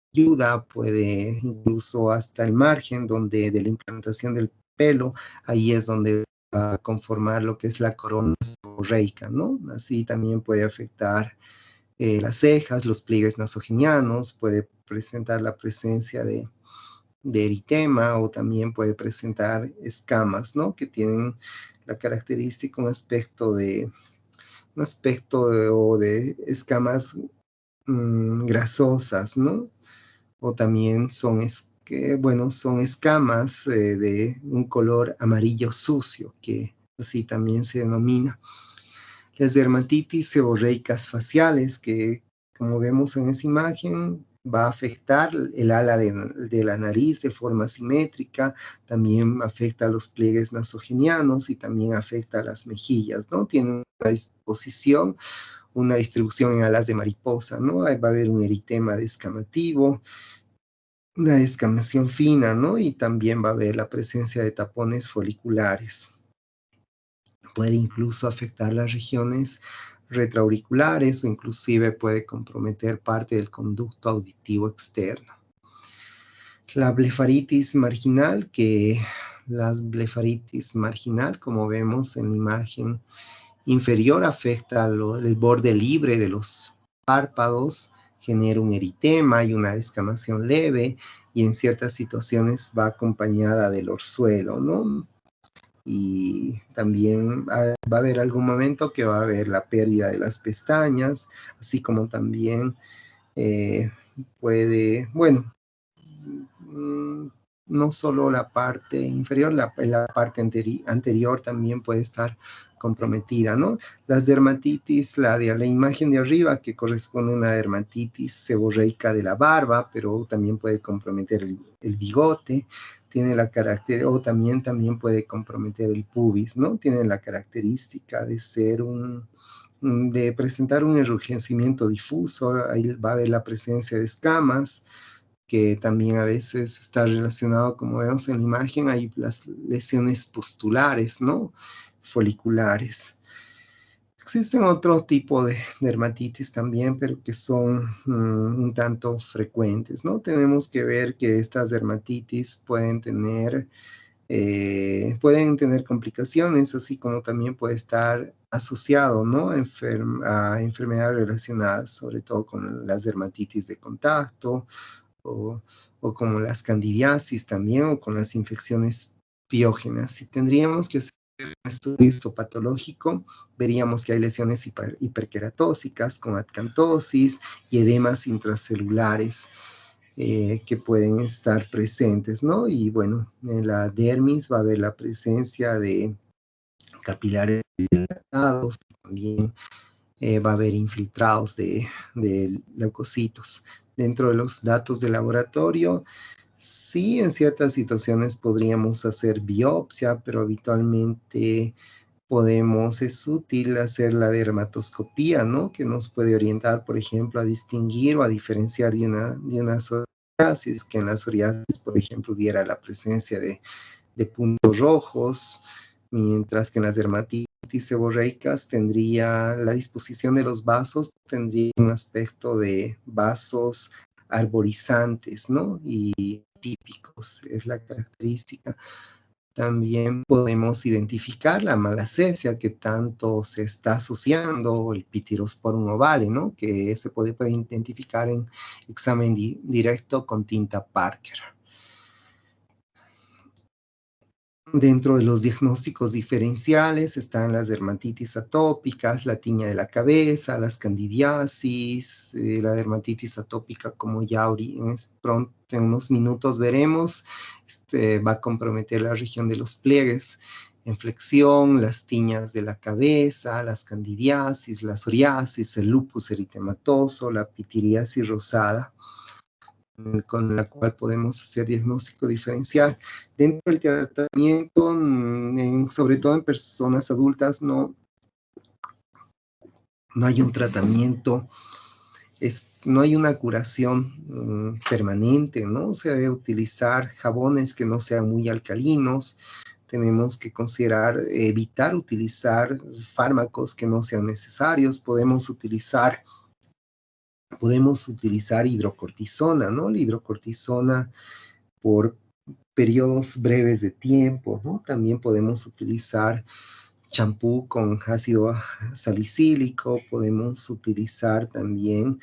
puede incluso hasta el margen de la implantación del pelo, ahí es donde va a conformar lo que es la corona seborreica, ¿no? Así también puede afectar las cejas, los pliegues nasogenianos, puede presentar la presencia de eritema o también puede presentar escamas, ¿no? Que tienen la característica, o de escamas grasosas, ¿no? O también son escamas de un color amarillo sucio, que así también se denomina. Las dermatitis seborreicas faciales, que como vemos en esa imagen, va a afectar el ala de la nariz de forma simétrica, también afecta a los pliegues nasogenianos y también afecta a las mejillas, ¿no? Tienen una distribución en alas de mariposa, ¿no? Ahí va a haber un eritema descamativo, una descamación fina, ¿no? Y también va a haber la presencia de tapones foliculares. Puede incluso afectar las regiones retroauriculares o inclusive puede comprometer parte del conducto auditivo externo. La blefaritis marginal, como vemos en la imagen inferior, afecta el borde libre de los párpados, genera un eritema y una descamación leve, y en ciertas situaciones va acompañada del orzuelo, ¿no? Y también va a haber algún momento que va a haber la pérdida de las pestañas, así como también no solo la parte inferior, la parte anterior también puede estar comprometida, ¿no? Las dermatitis, la imagen de arriba que corresponde a una dermatitis seborreica de la barba, pero también puede comprometer el bigote, tiene la o también puede comprometer el pubis, ¿no? Tiene la característica de ser de presentar un enrojecimiento difuso, ahí va a haber la presencia de escamas, que también a veces está relacionado, como vemos en la imagen, hay las lesiones pustulares, ¿no? Foliculares. Existen otro tipo de dermatitis también, pero que son un tanto frecuentes, ¿no? Tenemos que ver que estas dermatitis pueden tener complicaciones, así como también puede estar asociado, ¿no? A enfermedades relacionadas, sobre todo con las dermatitis de contacto, o, o como las candidiasis también, o con las infecciones piógenas. Y tendríamos que hacer un estudio histopatológico, veríamos que hay lesiones hiperqueratósicas con acantosis y edemas intracelulares que pueden estar presentes, ¿no? Y bueno, en la dermis va a haber la presencia de capilares dilatados, también va a haber infiltrados de leucocitos. Dentro de los datos de laboratorio, sí, en ciertas situaciones podríamos hacer biopsia, pero habitualmente es útil hacer la dermatoscopía, ¿no? Que nos puede orientar, por ejemplo, a distinguir o a diferenciar de una psoriasis, que en la psoriasis, por ejemplo, hubiera la presencia de puntos rojos, mientras que en las dermatitis seborreicas tendría la disposición de los vasos, tendría un aspecto de vasos arborizantes, ¿no? Y típicos, es la característica. También podemos identificar la malacesia que tanto se está asociando, el Pityrosporum ovale, ¿no? Que se puede identificar en examen directo con tinta Parker. Dentro de los diagnósticos diferenciales están las dermatitis atópicas, la tiña de la cabeza, las candidiasis, la dermatitis atópica, como ya pronto, en unos minutos veremos, va a comprometer la región de los pliegues en flexión, las tiñas de la cabeza, las candidiasis, la psoriasis, el lupus eritematoso, la pitiriasis rosada, con la cual podemos hacer diagnóstico diferencial. Dentro del tratamiento, sobre todo en personas adultas, no hay un tratamiento, no hay una curación permanente, ¿no? Se debe utilizar jabones que no sean muy alcalinos, tenemos que evitar utilizar fármacos que no sean necesarios, podemos utilizar hidrocortisona, ¿no? La hidrocortisona por periodos breves de tiempo, ¿no? También podemos utilizar champú con ácido salicílico, podemos utilizar también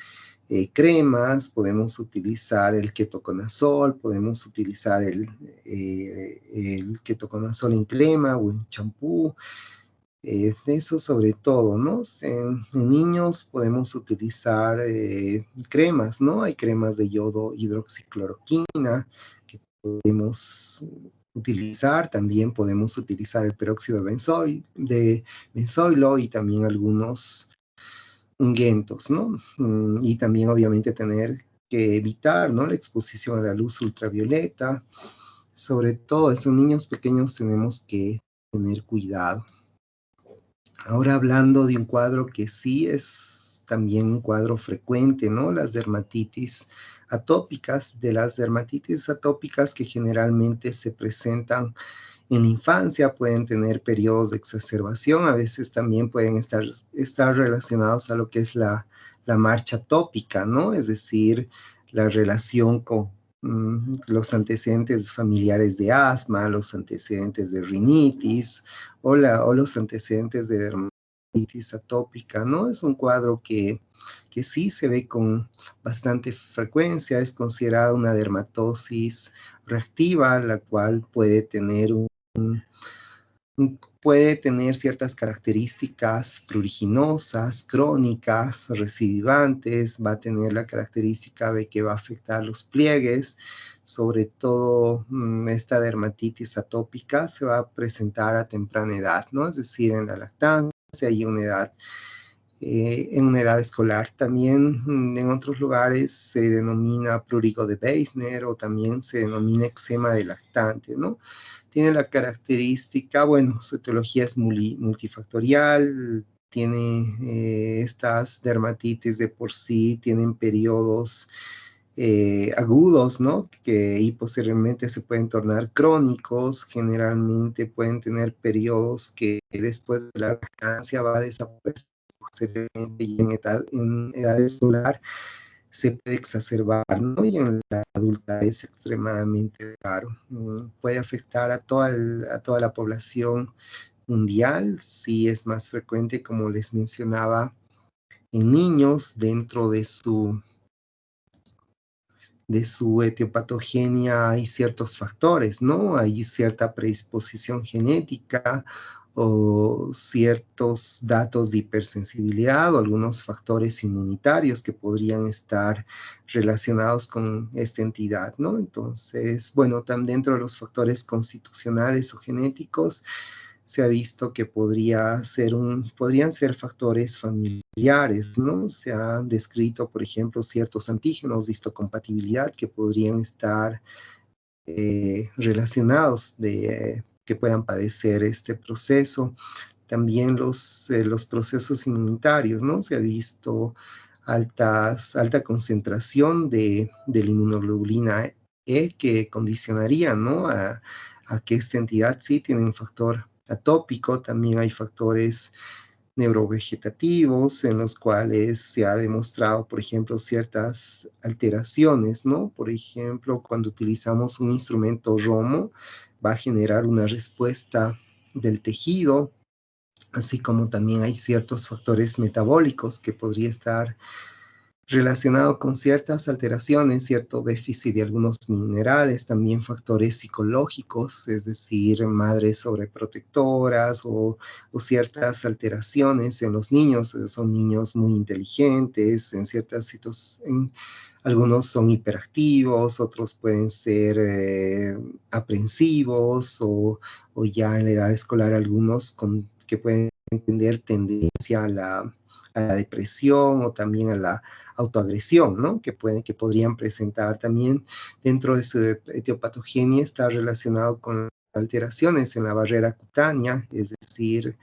cremas, podemos utilizar el ketoconazol, podemos utilizar el ketoconazol en crema o en champú. Eso sobre todo, ¿no? En niños podemos utilizar cremas, ¿no? Hay cremas de yodo hidroxicloroquina que podemos utilizar, también podemos utilizar el peróxido de benzoilo y también algunos ungüentos, ¿no? Y también obviamente tener que evitar, ¿no? La exposición a la luz ultravioleta. Sobre todo, en niños pequeños tenemos que tener cuidado. Ahora hablando de un cuadro que sí es también un cuadro frecuente, ¿no? Las dermatitis atópicas, que generalmente se presentan en la infancia, pueden tener periodos de exacerbación, a veces también pueden estar relacionados a lo que es la marcha atópica, ¿no? Es decir, la relación con los antecedentes familiares de asma, los antecedentes de rinitis o los antecedentes de dermatitis atópica, ¿no? Es un cuadro que sí se ve con bastante frecuencia, es considerada una dermatosis reactiva, la cual puede tener ciertas características pruriginosas, crónicas, recidivantes, va a tener la característica de que va a afectar los pliegues, sobre todo esta dermatitis atópica se va a presentar a temprana edad, ¿no? Es decir, en la lactancia y una edad en una edad escolar. También en otros lugares se denomina prurigo de Weisner o también se denomina eczema de lactante, ¿no? Tiene la característica, bueno, su etiología es multifactorial, tiene estas dermatitis de por sí, tienen periodos agudos, ¿no? Y posteriormente se pueden tornar crónicos, generalmente pueden tener periodos que después de la lactancia va a desaparecer posteriormente y en edad escolar se puede exacerbar, ¿no? Y en la adulta es extremadamente raro. Puede afectar a toda la población mundial, sí es más frecuente, como les mencionaba, en niños dentro de su etiopatogenia hay ciertos factores, ¿no? Hay cierta predisposición genética o ciertos datos de hipersensibilidad o algunos factores inmunitarios que podrían estar relacionados con esta entidad, ¿no? Entonces, bueno, también dentro de los factores constitucionales o genéticos, se ha visto que podrían ser factores familiares, ¿no? Se han descrito, por ejemplo, ciertos antígenos de histocompatibilidad que podrían estar relacionados que puedan padecer este proceso. También los procesos inmunitarios, ¿no? Se ha visto alta concentración de la inmunoglobulina E que condicionaría, ¿no? A que esta entidad sí tiene un factor atópico. También hay factores neurovegetativos en los cuales se ha demostrado, por ejemplo, ciertas alteraciones, ¿no? Por ejemplo, cuando utilizamos un instrumento ROMO, va a generar una respuesta del tejido, así como también hay ciertos factores metabólicos que podría estar relacionado con ciertas alteraciones, cierto déficit de algunos minerales, también factores psicológicos, es decir, madres sobreprotectoras o ciertas alteraciones en los niños. Son niños muy inteligentes, en ciertas situaciones. Algunos son hiperactivos, otros pueden ser aprensivos o ya en la edad escolar algunos que pueden tener tendencia a la depresión o también a la autoagresión, ¿no? Que podrían presentar también dentro de su etiopatogenia, está relacionado con alteraciones en la barrera cutánea, es decir,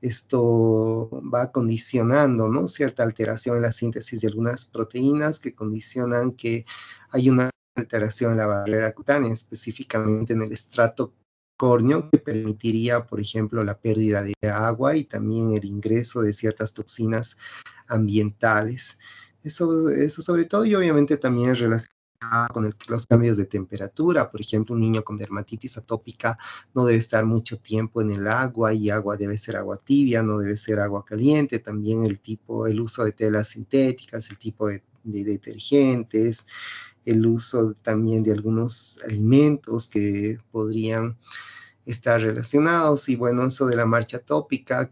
esto va condicionando, ¿no? Cierta alteración en la síntesis de algunas proteínas que condicionan que hay una alteración en la barrera cutánea, específicamente en el estrato córneo, que permitiría, por ejemplo, la pérdida de agua y también el ingreso de ciertas toxinas ambientales. Eso sobre todo y obviamente también relacionado con los cambios de temperatura. Por ejemplo, un niño con dermatitis atópica no debe estar mucho tiempo en el agua y agua debe ser agua tibia, no debe ser agua caliente. También el uso de telas sintéticas, el tipo de detergentes, el uso también de algunos alimentos que podrían estar relacionados. Y bueno, eso de la marcha tópica, hay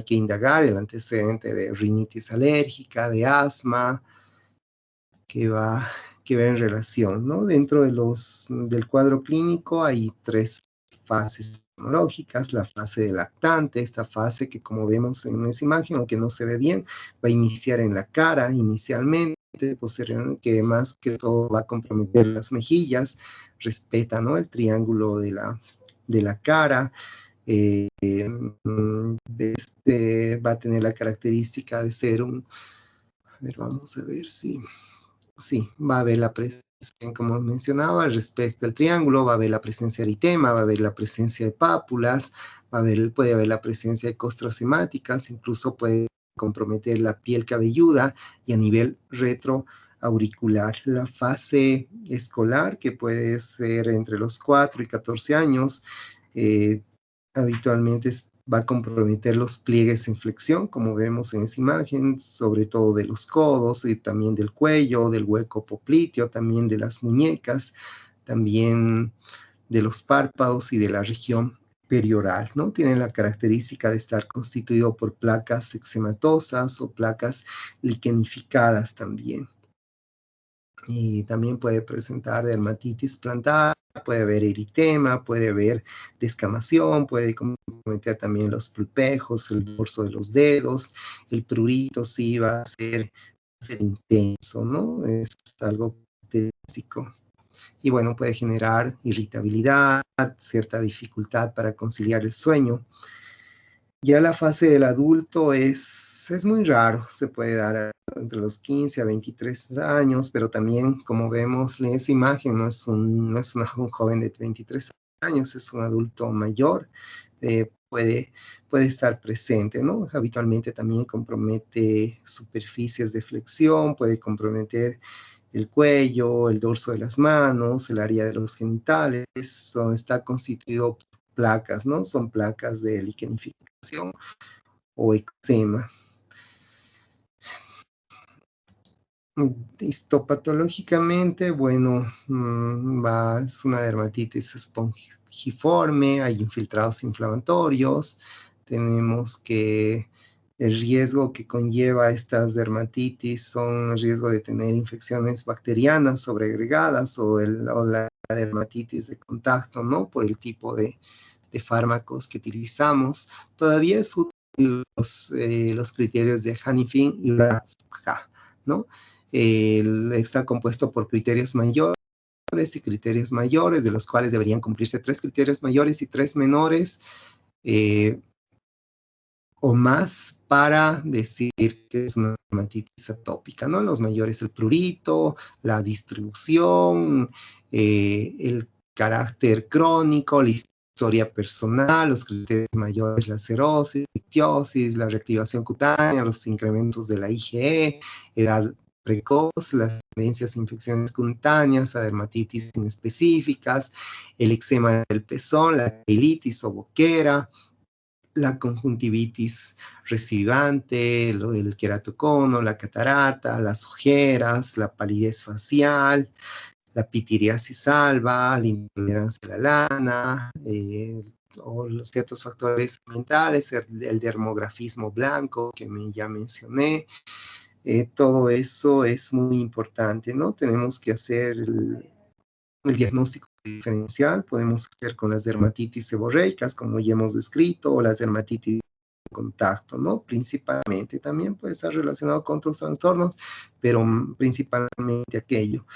que indagar el antecedente de rinitis alérgica, de asma, que va, que va en relación, ¿no? Dentro del cuadro clínico hay tres fases inmunológicas: la fase de lactante, esta fase que, como vemos en esa imagen, aunque no se ve bien, va a iniciar en la cara inicialmente, posteriormente, que más que todo va a comprometer las mejillas, respeta, ¿no? El triángulo de la cara. Va a tener la característica de ser a ver, vamos a ver si, sí, va a haber la presencia, como mencionaba, respecto al triángulo, va a haber la presencia de eritema, va a haber la presencia de pápulas, puede haber la presencia de costras hemáticas, incluso puede comprometer la piel cabelluda y a nivel retroauricular. La fase escolar, que puede ser entre los 4 y 14 años, eh, habitualmente va a comprometer los pliegues en flexión, como vemos en esa imagen, sobre todo de los codos y también del cuello, del hueco popliteo, también de las muñecas, también de los párpados y de la región perioral, ¿no? Tiene la característica de estar constituido por placas eczematosas o placas liquenificadas también. y también puede presentar dermatitis plantar, puede haber eritema, puede haber descamación, puede comprometer también los pulpejos, el dorso de los dedos, el prurito sí va a ser intenso, ¿no? Es algo característico. Y bueno, puede generar irritabilidad, cierta dificultad para conciliar el sueño. Ya la fase del adulto es muy raro, se puede dar entre los 15 a 23 años, pero también, como vemos en esa imagen, no es un joven de 23 años, es un adulto mayor, puede estar presente, ¿no? Habitualmente también compromete superficies de flexión, puede comprometer el cuello, el dorso de las manos, el área de los genitales, está constituido por placas, ¿no? Son placas de liquenificación o eczema. Histopatológicamente, bueno, es una dermatitis espongiforme, hay infiltrados inflamatorios, tenemos que el riesgo que conlleva estas dermatitis son el riesgo de tener infecciones bacterianas sobreagregadas o la dermatitis de contacto, ¿no? Por el tipo de fármacos que utilizamos. Todavía es útil los criterios de Hanifin y Rafka, ¿no? Está compuesto por criterios mayores y criterios mayores, de los cuales deberían cumplirse 3 criterios mayores y 3 menores eh, o más para decir que es una dermatitis atópica, ¿no? Los mayores el prurito, la distribución, el carácter crónico, la historia personal, los criterios mayores, la cerosis, la ictiosis, la reactivación cutánea, los incrementos de la IgE, edad precoz, las tendencias a infecciones cutáneas, a dermatitis inespecíficas, el eczema del pezón, la quilitis o boquera, la conjuntivitis recidivante, el queratocono, la catarata, las ojeras, la palidez facial, la pitiriasis alba, la intolerancia a la lana, o los ciertos factores ambientales, el dermografismo blanco que ya mencioné. Todo eso es muy importante, ¿no? Tenemos que hacer el diagnóstico diferencial, podemos hacer con las dermatitis seborreicas, como ya hemos descrito, o las dermatitis de contacto, ¿no? Principalmente, también puede estar relacionado con otros trastornos, pero principalmente aquello.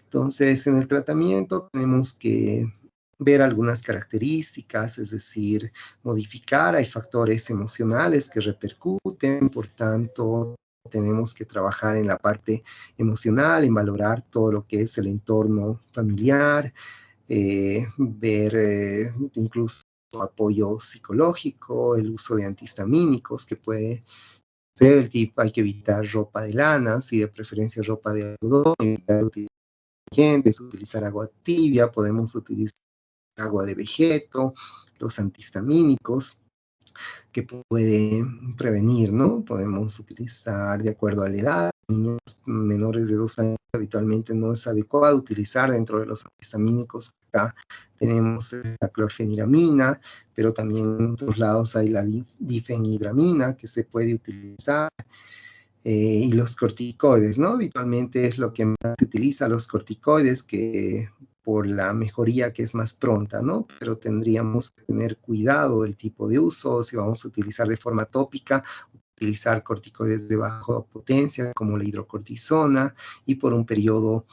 Entonces, en el tratamiento tenemos que ver algunas características, es decir, modificar, hay factores emocionales que repercuten, por tanto, tenemos que trabajar en la parte emocional, en valorar todo lo que es el entorno familiar, ver incluso apoyo psicológico, el uso de antihistamínicos que puede ser el tipo, hay que evitar ropa de lana, y de preferencia ropa de algodón, evitar utilizar agua tibia, podemos utilizar agua de vegeto, los antihistamínicos que pueden prevenir, ¿no? Podemos utilizar de acuerdo a la edad. Niños menores de 2 años habitualmente no es adecuado utilizar dentro de los antihistamínicos. Acá tenemos la clorfeniramina, pero también en otros lados hay la difenhidramina que se puede utilizar. Y los corticoides, ¿no? Habitualmente es lo que más se utiliza, los corticoides, que por la mejoría que es más pronta, ¿no? Pero tendríamos que tener cuidado el tipo de uso, si vamos a utilizar de forma tópica, utilizar corticoides de baja potencia, como la hidrocortisona, y por un periodo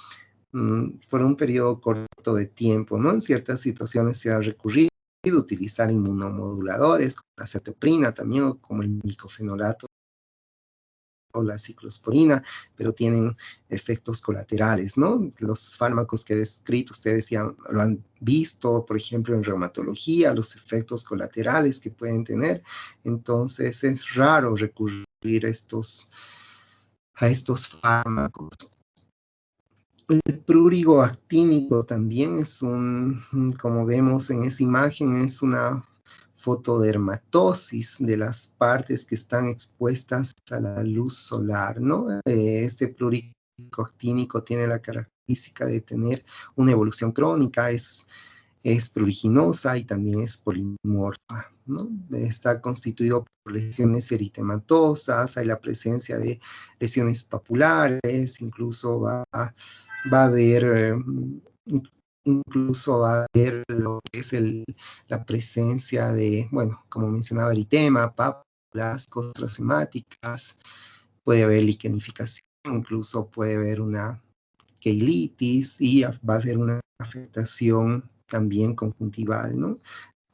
corto de tiempo, ¿no? En ciertas situaciones se ha recurrido a utilizar inmunomoduladores, como la cetoprina también, o como el micofenolato o la ciclosporina, pero tienen efectos colaterales, ¿no? Los fármacos que he descrito, ustedes ya lo han visto, por ejemplo, en reumatología, los efectos colaterales que pueden tener. Entonces, es raro recurrir a estos fármacos. El prurigo actínico también como vemos en esa imagen, es una fotodermatosis de las partes que están expuestas a la luz solar, ¿no? Este prurigo actínico tiene la característica de tener una evolución crónica, es pruriginosa y también es polimorfa, ¿no? Está constituido por lesiones eritematosas, hay la presencia de lesiones papulares, incluso va va a haber, incluso va a haber lo que es la presencia de, bueno, como mencionaba, eritema, pápulas, costras hemáticas, puede haber liquenificación, incluso puede haber una queilitis y va a haber una afectación también conjuntival, ¿no?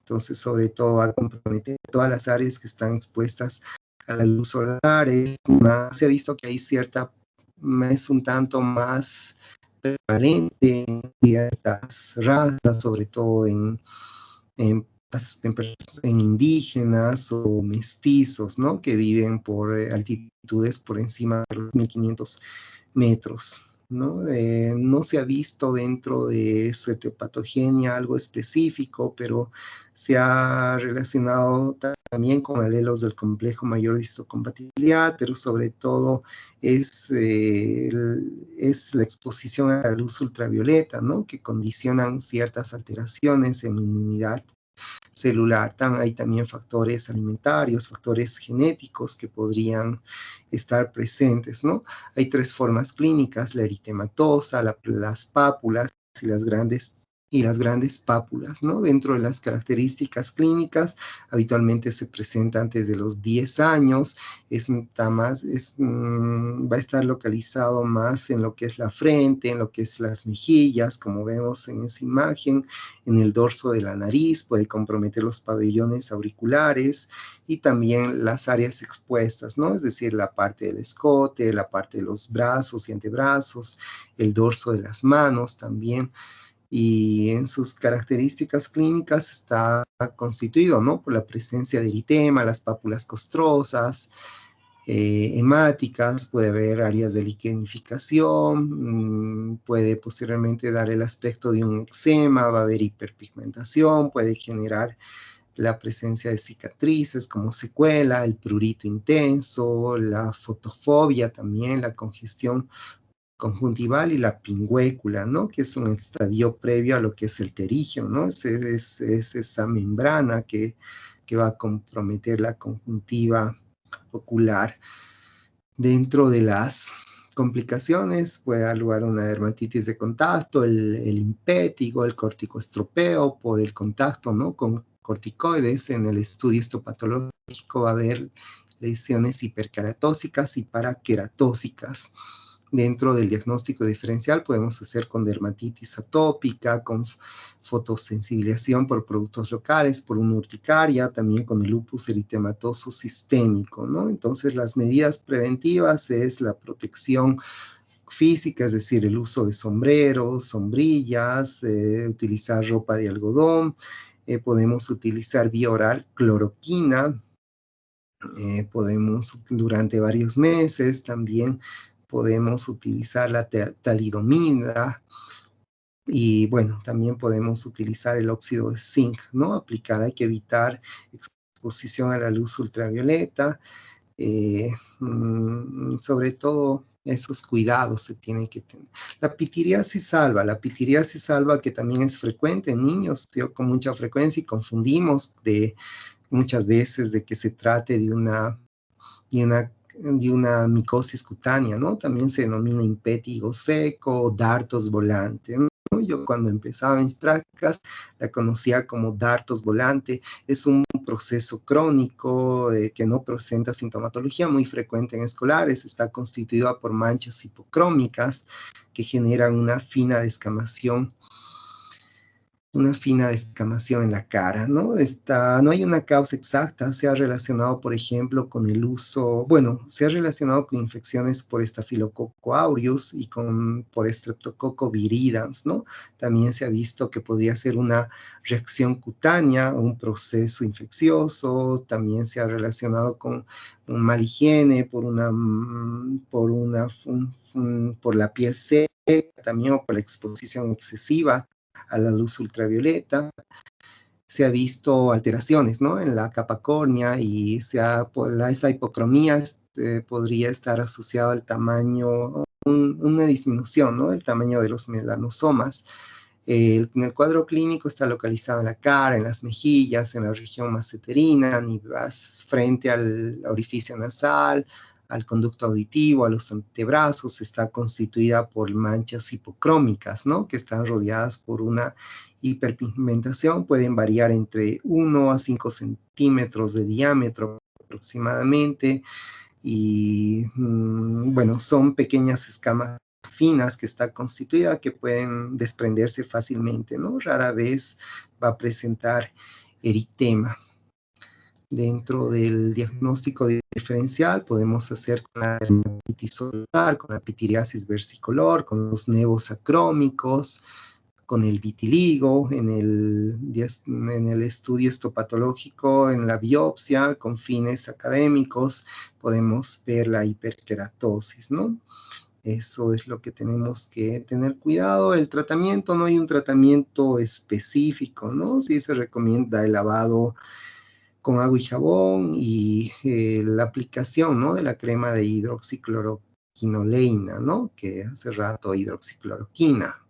Entonces, sobre todo, va a comprometer todas las áreas que están expuestas a la luz solar. Se ha visto que hay cierta, es un tanto más prevalente en ciertas razas, sobre todo en, en indígenas o mestizos, ¿no? Que viven por altitudes por encima de los 1500 metros, ¿no? No se ha visto dentro de su etiopatogenia algo específico, pero se ha relacionado también con alelos del complejo mayor de histocompatibilidad, pero sobre todo es la exposición a la luz ultravioleta, ¿no? Que condicionan ciertas alteraciones en la inmunidad celular. Hay también factores alimentarios, factores genéticos que podrían estar presentes, ¿no? Hay tres formas clínicas: la eritematosa, las pápulas y las grandes pápulas, ¿no? Dentro de las características clínicas, habitualmente se presenta antes de los 10 años, va a estar localizado más en lo que es la frente, en lo que es las mejillas, como vemos en esa imagen, en el dorso de la nariz, puede comprometer los pabellones auriculares y también las áreas expuestas, ¿no? Es decir, la parte del escote, la parte de los brazos y antebrazos, el dorso de las manos también. Y en sus características clínicas está constituido, ¿no? Por la presencia de eritema, las pápulas costrosas, hemáticas, puede haber áreas de liquenificación, puede posteriormente dar el aspecto de un eczema, va a haber hiperpigmentación, puede generar la presencia de cicatrices como secuela, el prurito intenso, la fotofobia también, la congestión conjuntival y la pingüécula, ¿no? Que es un estadio previo a lo que es el terigio, ¿no? Es esa membrana que va a comprometer la conjuntiva ocular. Dentro de las complicaciones puede dar lugar a una dermatitis de contacto, el impétigo, el corticoestropeo por el contacto, ¿no? Con corticoides. En el estudio histopatológico va a haber lesiones hiperkeratóxicas y paraqueratóxicas. Dentro del diagnóstico diferencial podemos hacer con dermatitis atópica, con fotosensibilización por productos locales, por una urticaria, también con el lupus eritematoso sistémico, ¿no? Entonces, las medidas preventivas es la protección física, es decir, el uso de sombreros, sombrillas, utilizar ropa de algodón, podemos utilizar vía oral cloroquina, podemos durante varios meses también podemos utilizar la talidomida, y bueno, también podemos utilizar el óxido de zinc, ¿no? Aplicar, hay que evitar exposición a la luz ultravioleta, eh, sobre todo esos cuidados se tienen que tener. La pitiriasis salva que también es frecuente en niños, yo, con mucha frecuencia, y confundimos muchas veces de que se trate de una, de una micosis cutánea, ¿no? También se denomina impétigo seco, dartos volante, ¿no? Yo cuando empezaba mis prácticas la conocía como dartos volante. Es un proceso crónico que no presenta sintomatología, muy frecuente en escolares. Está constituida por manchas hipocrómicas que generan una fina descamación en la cara, ¿no? No hay una causa exacta. Se ha relacionado, por ejemplo, con el uso, bueno, se ha relacionado con infecciones por Staphylococcus aureus y por Streptococcus viridans, ¿no? También se ha visto que podría ser una reacción cutánea, un proceso infeccioso. También se ha relacionado con un mal higiene, por la piel seca, también, o por la exposición excesiva a la luz ultravioleta. Se ha visto alteraciones, ¿no? En la capa córnea, y esa hipocromía podría estar asociada al tamaño, una disminución, ¿no? Del tamaño de los melanosomas. En el cuadro clínico está localizado en la cara, en las mejillas, en la región maseterina, frente al orificio nasal, al conducto auditivo, a los antebrazos, está constituida por manchas hipocrómicas, ¿no? Que están rodeadas por una hiperpigmentación, pueden variar entre 1 a 5 centímetros de diámetro aproximadamente, y bueno, son pequeñas escamas finas que está constituida, que pueden desprenderse fácilmente, ¿no? Rara vez va a presentar eritema. Dentro del diagnóstico diferencial podemos hacer con la dermatitis solar, con la pitiriasis versicolor, con los nevos acrómicos, con el vitiligo, en el estudio histopatológico, en la biopsia, con fines académicos, podemos ver la hiperkeratosis, ¿no? Eso es lo que tenemos que tener cuidado. El tratamiento, no hay un tratamiento específico, ¿no? Sí se recomienda el lavado con agua y jabón y la aplicación, ¿no? De la crema de hidroxicloroquinoleína, ¿no? Que hace rato hidroxicloroquina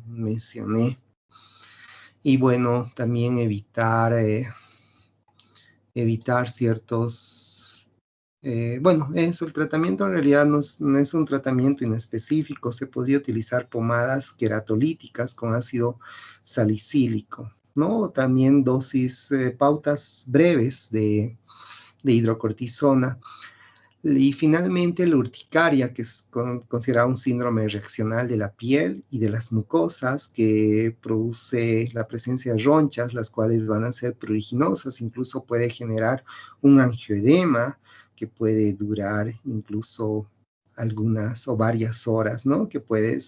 mencioné. Y bueno, también evitar ciertos... bueno, eso, el tratamiento en realidad no es un tratamiento inespecífico. Se podría utilizar pomadas queratolíticas con ácido salicílico, ¿no? También pautas breves de hidrocortisona. Y finalmente la urticaria, que es considerada un síndrome reaccional de la piel y de las mucosas, que produce la presencia de ronchas, las cuales van a ser pruriginosas, incluso puede generar un angioedema que puede durar incluso algunas o varias horas, ¿no? Que puede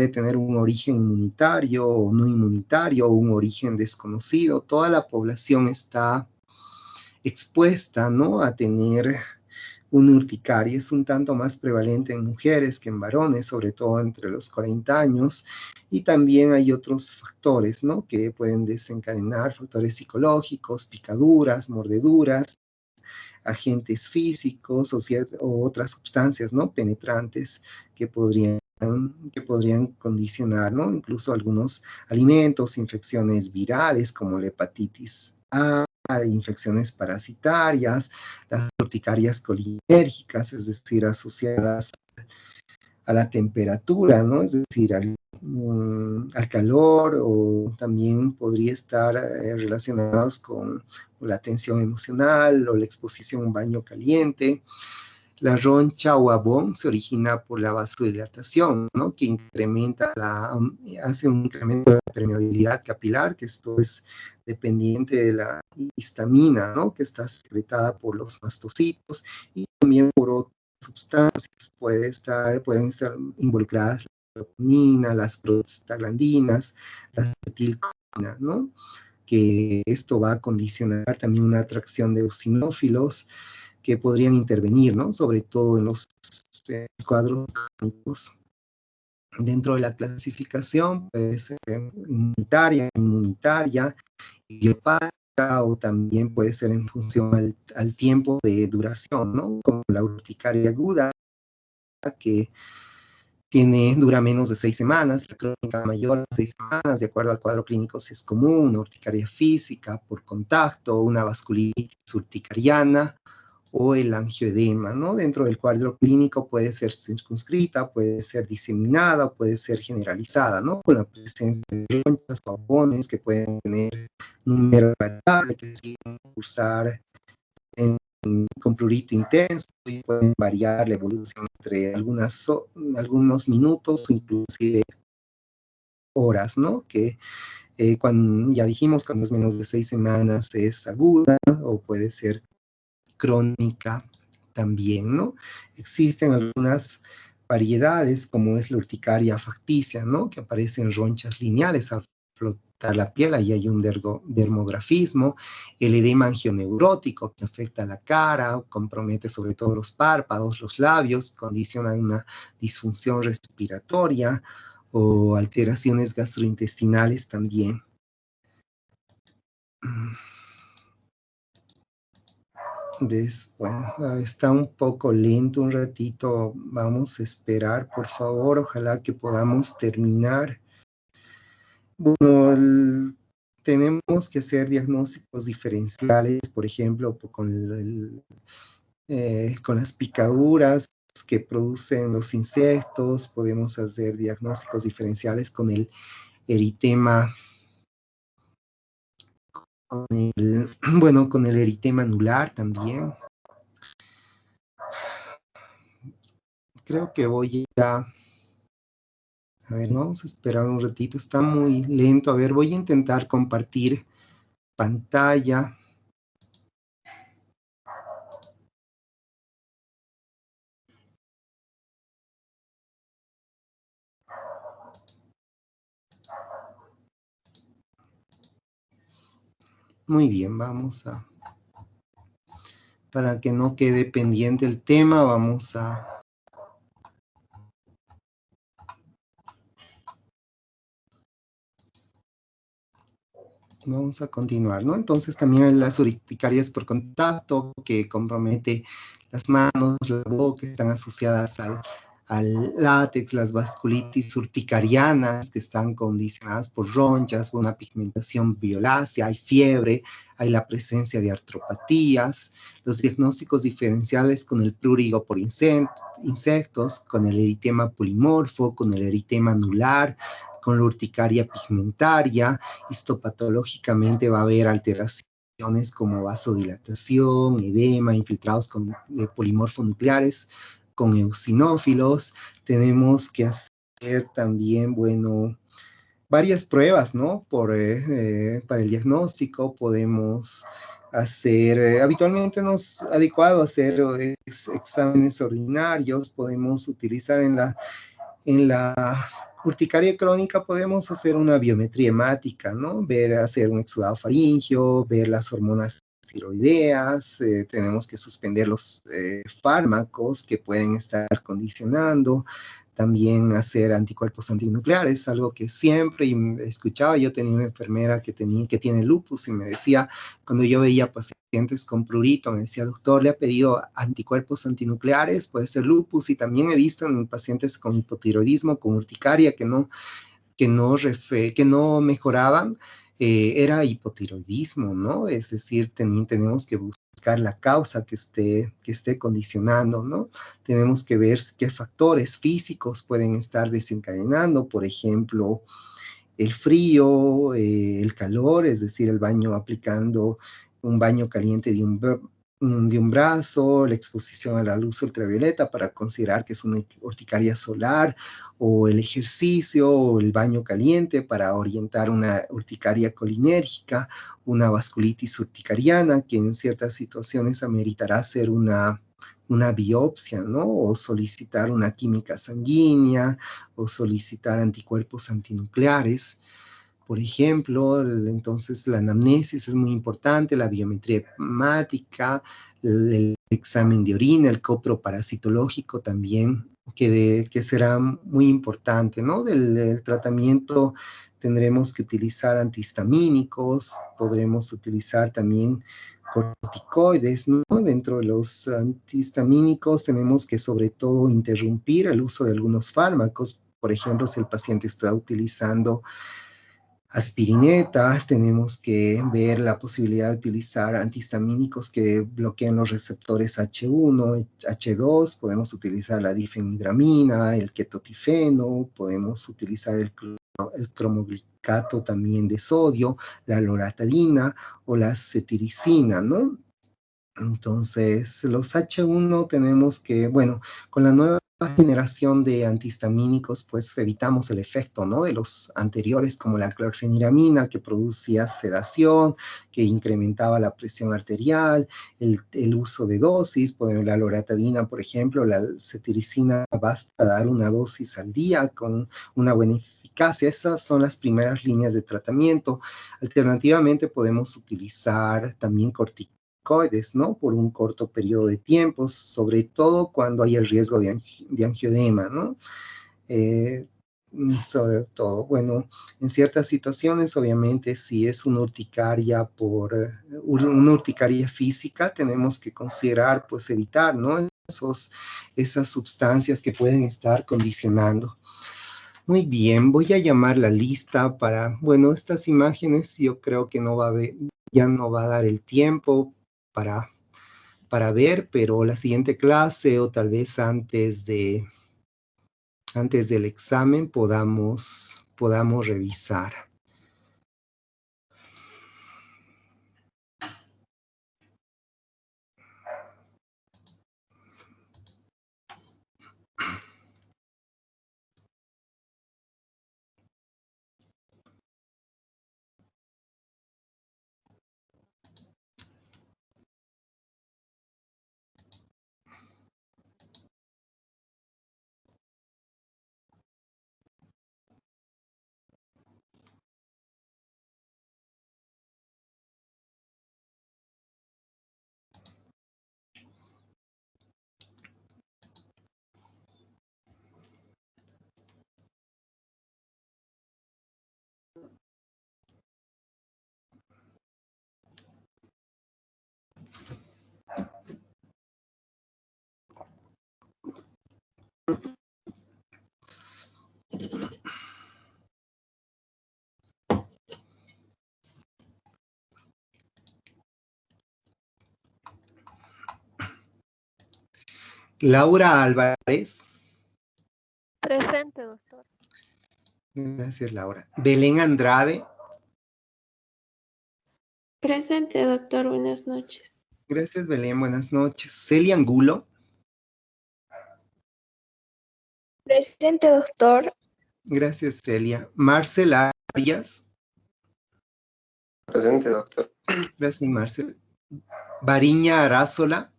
tener un origen inmunitario o no inmunitario, o un origen desconocido. Toda la población está expuesta, ¿no? A tener una urticaria. Es un tanto más prevalente en mujeres que en varones, sobre todo entre los 40 años, y también hay otros factores, ¿no? Que pueden desencadenar, factores psicológicos, picaduras, mordeduras, agentes físicos o otras sustancias, ¿no? Penetrantes que podrían condicionar, ¿no? Incluso algunos alimentos, infecciones virales como la hepatitis A, infecciones parasitarias, las urticarias colinérgicas, es decir, asociadas a la temperatura, ¿no? Es decir, al calor, o también podría estar relacionados con la tensión emocional o la exposición a un baño caliente. La roncha o abón se origina por la vasodilatación, ¿no? Que hace un incremento de la permeabilidad capilar, que esto es dependiente de la histamina, ¿no? Que está secretada por los mastocitos, y también por otras sustancias. Pueden estar involucradas la serotonina, las prostaglandinas, la acetilcolina, ¿no? Que esto va a condicionar también una atracción de eosinófilos que podrían intervenir, ¿no? Sobre todo en los cuadros clínicos. Dentro de la clasificación puede ser inmunitaria, idiopática, o también puede ser en función al tiempo de duración, ¿no? Como la urticaria aguda, que dura menos de 6 semanas, la crónica mayor de 6 semanas, de acuerdo al cuadro clínico, si es común, una urticaria física por contacto, una vasculitis urticariana, o el angioedema, ¿no? Dentro del cuadro clínico puede ser circunscrita, puede ser diseminada, puede ser generalizada, ¿no? Con la presencia de ronchas o abones que pueden tener número variable, que pueden cursar con prurito intenso, y pueden variar la evolución entre algunos minutos o inclusive horas, ¿no? Que cuando ya dijimos, cuando es menos de 6 semanas es aguda, o puede ser crónica también, ¿no? Existen algunas variedades, como es la urticaria facticia, ¿no? Que aparecen ronchas lineales al flotar la piel, ahí hay un dermografismo. El edema angioneurótico, que afecta la cara, compromete sobre todo los párpados, los labios, condiciona una disfunción respiratoria, o alteraciones gastrointestinales también. Bueno, está un poco lento un ratito, vamos a esperar, por favor, ojalá que podamos terminar. Bueno, tenemos que hacer diagnósticos diferenciales, por ejemplo, con con las picaduras que producen los insectos, podemos hacer diagnósticos diferenciales con el eritema, bueno, con el eritema anular también. Creo que voy a ver, vamos a esperar un ratito, está muy lento. A ver, voy a intentar compartir pantalla. Muy bien, para que no quede pendiente el tema, vamos a continuar, ¿no? Entonces también las urticarias por contacto que compromete las manos, la boca, están asociadas al látex, las vasculitis urticarianas que están condicionadas por ronchas, una pigmentación violácea, hay fiebre, hay la presencia de artropatías, los diagnósticos diferenciales con el prurigo por insectos, con el eritema polimorfo, con el eritema anular, con la urticaria pigmentaria. Histopatológicamente va a haber alteraciones como vasodilatación, edema, infiltrados de polimorfonucleares con eosinófilos. Tenemos que hacer también, bueno, varias pruebas, ¿no? Para el diagnóstico podemos hacer, habitualmente no es adecuado hacer exámenes ordinarios, podemos utilizar en la urticaria crónica podemos hacer una biometría hemática, ¿no? Hacer un exudado faríngeo, ver las hormonas tiroideas, tenemos que suspender los fármacos que pueden estar condicionando, también hacer anticuerpos antinucleares, algo que siempre escuchaba. Yo tenía una enfermera que tiene lupus y me decía, cuando yo veía pacientes con prurito, me decía, doctor, le ha pedido anticuerpos antinucleares, puede ser lupus, y también he visto en pacientes con hipotiroidismo, con urticaria, que no mejoraban, era hipotiroidismo, ¿no? Es decir, tenemos que buscar la causa que esté condicionando, ¿no? Tenemos que ver qué factores físicos pueden estar desencadenando, por ejemplo, el frío, el calor, es decir, el baño aplicando un baño caliente de un brazo, la exposición a la luz ultravioleta para considerar que es una urticaria solar, o el ejercicio o el baño caliente para orientar una urticaria colinérgica, una vasculitis urticariana que en ciertas situaciones ameritará hacer una biopsia, ¿no? O solicitar una química sanguínea, o solicitar anticuerpos antinucleares. Por ejemplo, entonces la anamnesis es muy importante, la biometría hemática, el examen de orina, el coproparasitológico también, que será muy importante, ¿no? Del tratamiento tendremos que utilizar antihistamínicos, podremos utilizar también corticoides, ¿no? Dentro de los antihistamínicos tenemos que sobre todo interrumpir el uso de algunos fármacos. Por ejemplo, si el paciente está utilizando aspirineta, tenemos que ver la posibilidad de utilizar antihistamínicos que bloqueen los receptores H1, H2, podemos utilizar la difenhidramina, el ketotifeno, podemos utilizar el cromoglicato también de sodio, la loratadina o la cetiricina, ¿no? Entonces, los H1 tenemos que, bueno, con la nueva generación de antihistamínicos, pues evitamos el efecto, ¿no? De los anteriores, como la clorfeniramina, que producía sedación, que incrementaba la presión arterial, el uso de dosis, la loratadina, por ejemplo, la cetiricina, basta dar una dosis al día con una buena eficacia. Esas son las primeras líneas de tratamiento. Alternativamente, podemos utilizar también corticoides, ¿no? Por un corto periodo de tiempo, sobre todo cuando hay el riesgo de angioedema, ¿no? Eh, Sobre todo, bueno, en ciertas situaciones, obviamente, si es una urticaria una urticaria física, tenemos que considerar, pues, evitar, ¿no? Esas sustancias que pueden estar condicionando. Muy bien, voy a llamar la lista bueno, estas imágenes yo creo que ya no va a dar el tiempo para para ver, pero la siguiente clase o tal vez antes del examen podamos revisar. Laura Álvarez. Presente, doctor. Gracias, Laura. Belén Andrade. Presente, doctor. Buenas noches. Gracias, Belén. Buenas noches. Celia Angulo. Presente, doctor. Gracias, Celia. Marcel Arias. Presente, doctor. Gracias, Marcel. Bariña Arázola.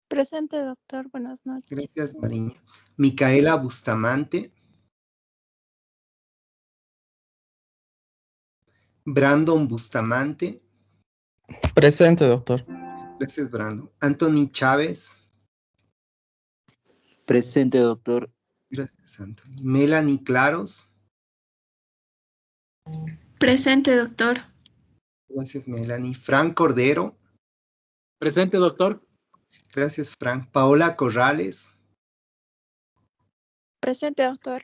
Presente, doctor. Buenas noches. Gracias, Bariña. Micaela Bustamante. Brandon Bustamante. Presente, doctor. Gracias, Brandon. Anthony Chávez. Presente, doctor. Gracias, Anthony. Melanie Claros. Presente, doctor. Gracias, Melanie. Frank Cordero. Presente, doctor. Gracias, Frank. Paola Corrales. Presente, doctor.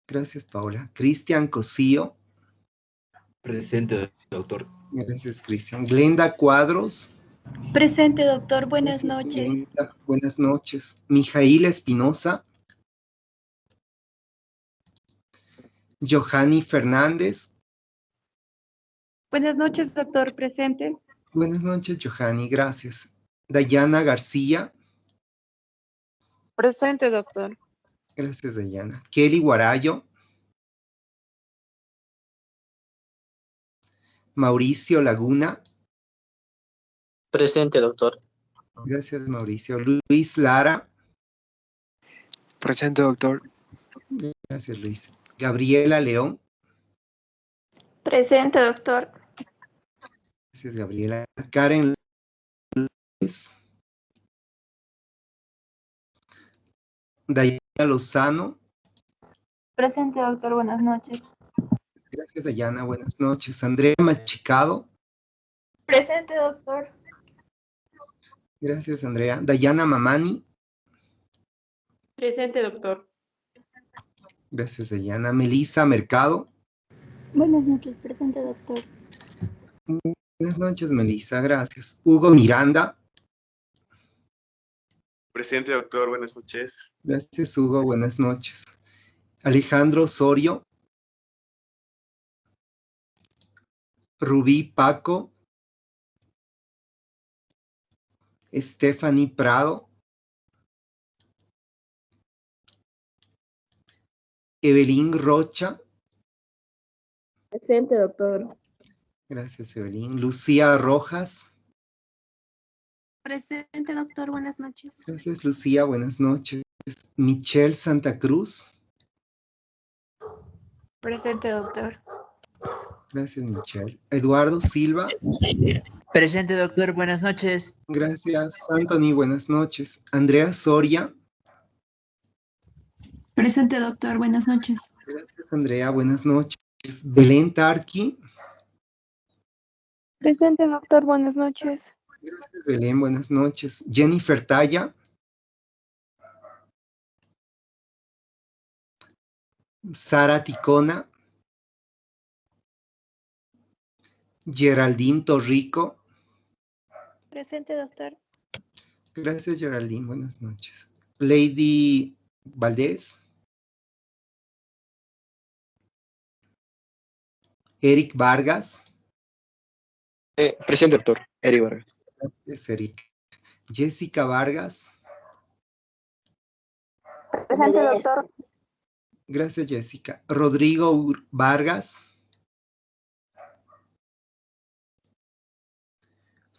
Gracias, Paola. Cristian Cosío. Presente, doctor. Gracias, Cristian. Glenda Cuadros. Presente, doctor. Buenas Gracias, noches. Glenda. Buenas noches. Mijail Espinosa. Johanny Fernández. Buenas noches, doctor. Presente. Buenas noches, Johanny. Gracias. Dayana García. Presente, doctor. Gracias, Dayana. Kelly Guarayo. Mauricio Laguna. Presente, doctor. Gracias, Mauricio. Luis Lara. Presente, doctor. Gracias, Luis. Gabriela León. Presente, doctor. Gracias, Gabriela. Karen López. Dayana Lozano. Presente, doctor. Buenas noches. Gracias, Dayana. Buenas noches. Andrea Machicado. Presente, doctor. Gracias, Andrea. Dayana Mamani. Presente, doctor. Gracias, Dayana. Melissa Mercado. Buenas noches. Presente, doctor. Buenas noches, Melissa. Gracias. Hugo Miranda. Presente, doctor. Buenas noches. Gracias, Hugo. Buenas noches. Alejandro Osorio. Rubí Paco. Stephanie Prado. Evelyn Rocha. Presente, doctor. Gracias, Evelyn. Lucía Rojas. Presente, doctor. Buenas noches. Gracias, Lucía. Buenas noches. Michelle Santa Cruz. Presente, doctor. Gracias, Michelle. Eduardo Silva. Presente, doctor. Buenas noches. Gracias, Anthony. Buenas noches. Andrea Soria. Presente, doctor. Buenas noches. Gracias, Andrea. Buenas noches. Belén Tarqui. Presente, doctor. Buenas noches. Gracias, Belén. Buenas noches. Jennifer Talla. Sara Ticona. Geraldine Torrico. Presente, doctor. Gracias, Geraldine. Buenas noches. Lady Valdés. Eric Vargas. Presente, doctor. Eric Vargas. Gracias, Eric. Jessica Vargas. Presente, doctor. Gracias, Jessica. Rodrigo Vargas.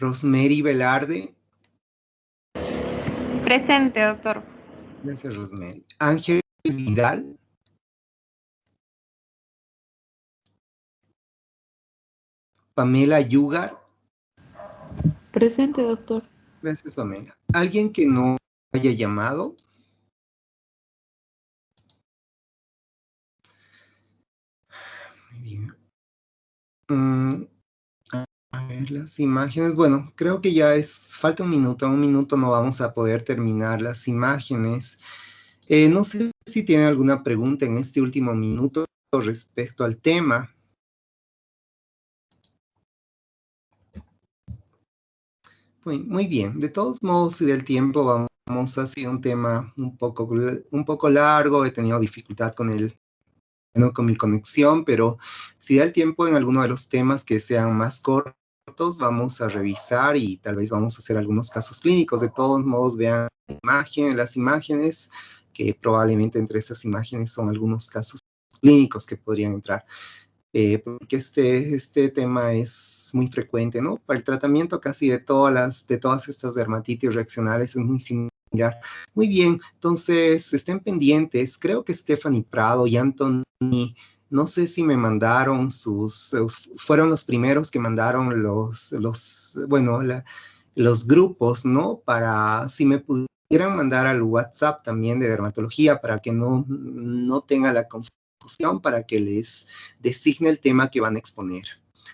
Rosemary Velarde. Presente, doctor. Gracias, Rosemary. Ángel Vidal. Pamela Yugar. Presente, doctor. Gracias, Pamela. ¿Alguien que no haya llamado? Muy bien. A ver, las imágenes. Bueno, creo que ya falta un minuto. En un minuto no vamos a poder terminar las imágenes. No sé si tienen alguna pregunta en este último minuto respecto al tema. Muy bien. De todos modos, si del tiempo vamos a hacer un tema un poco largo. He tenido dificultad con mi conexión, pero si da el tiempo en alguno de los temas que sean más cortos, vamos a revisar y tal vez vamos a hacer algunos casos clínicos. De todos modos, vean las imágenes, que probablemente entre esas imágenes son algunos casos clínicos que podrían entrar. Porque este tema es muy frecuente, ¿no? Para el tratamiento casi de todas estas dermatitis reaccionales es muy similar. Muy bien, entonces estén pendientes. Creo que Stephanie Prado y Anthony, no sé si me mandaron fueron los primeros que mandaron los grupos, ¿no? Para si me pudieran mandar al WhatsApp también de dermatología para que no tenga la confusión, para que les designe el tema que van a exponer.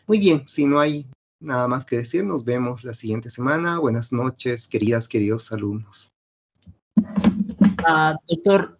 Muy bien, si no hay nada más que decir, nos vemos la siguiente semana. Buenas noches, queridos alumnos. Doctor,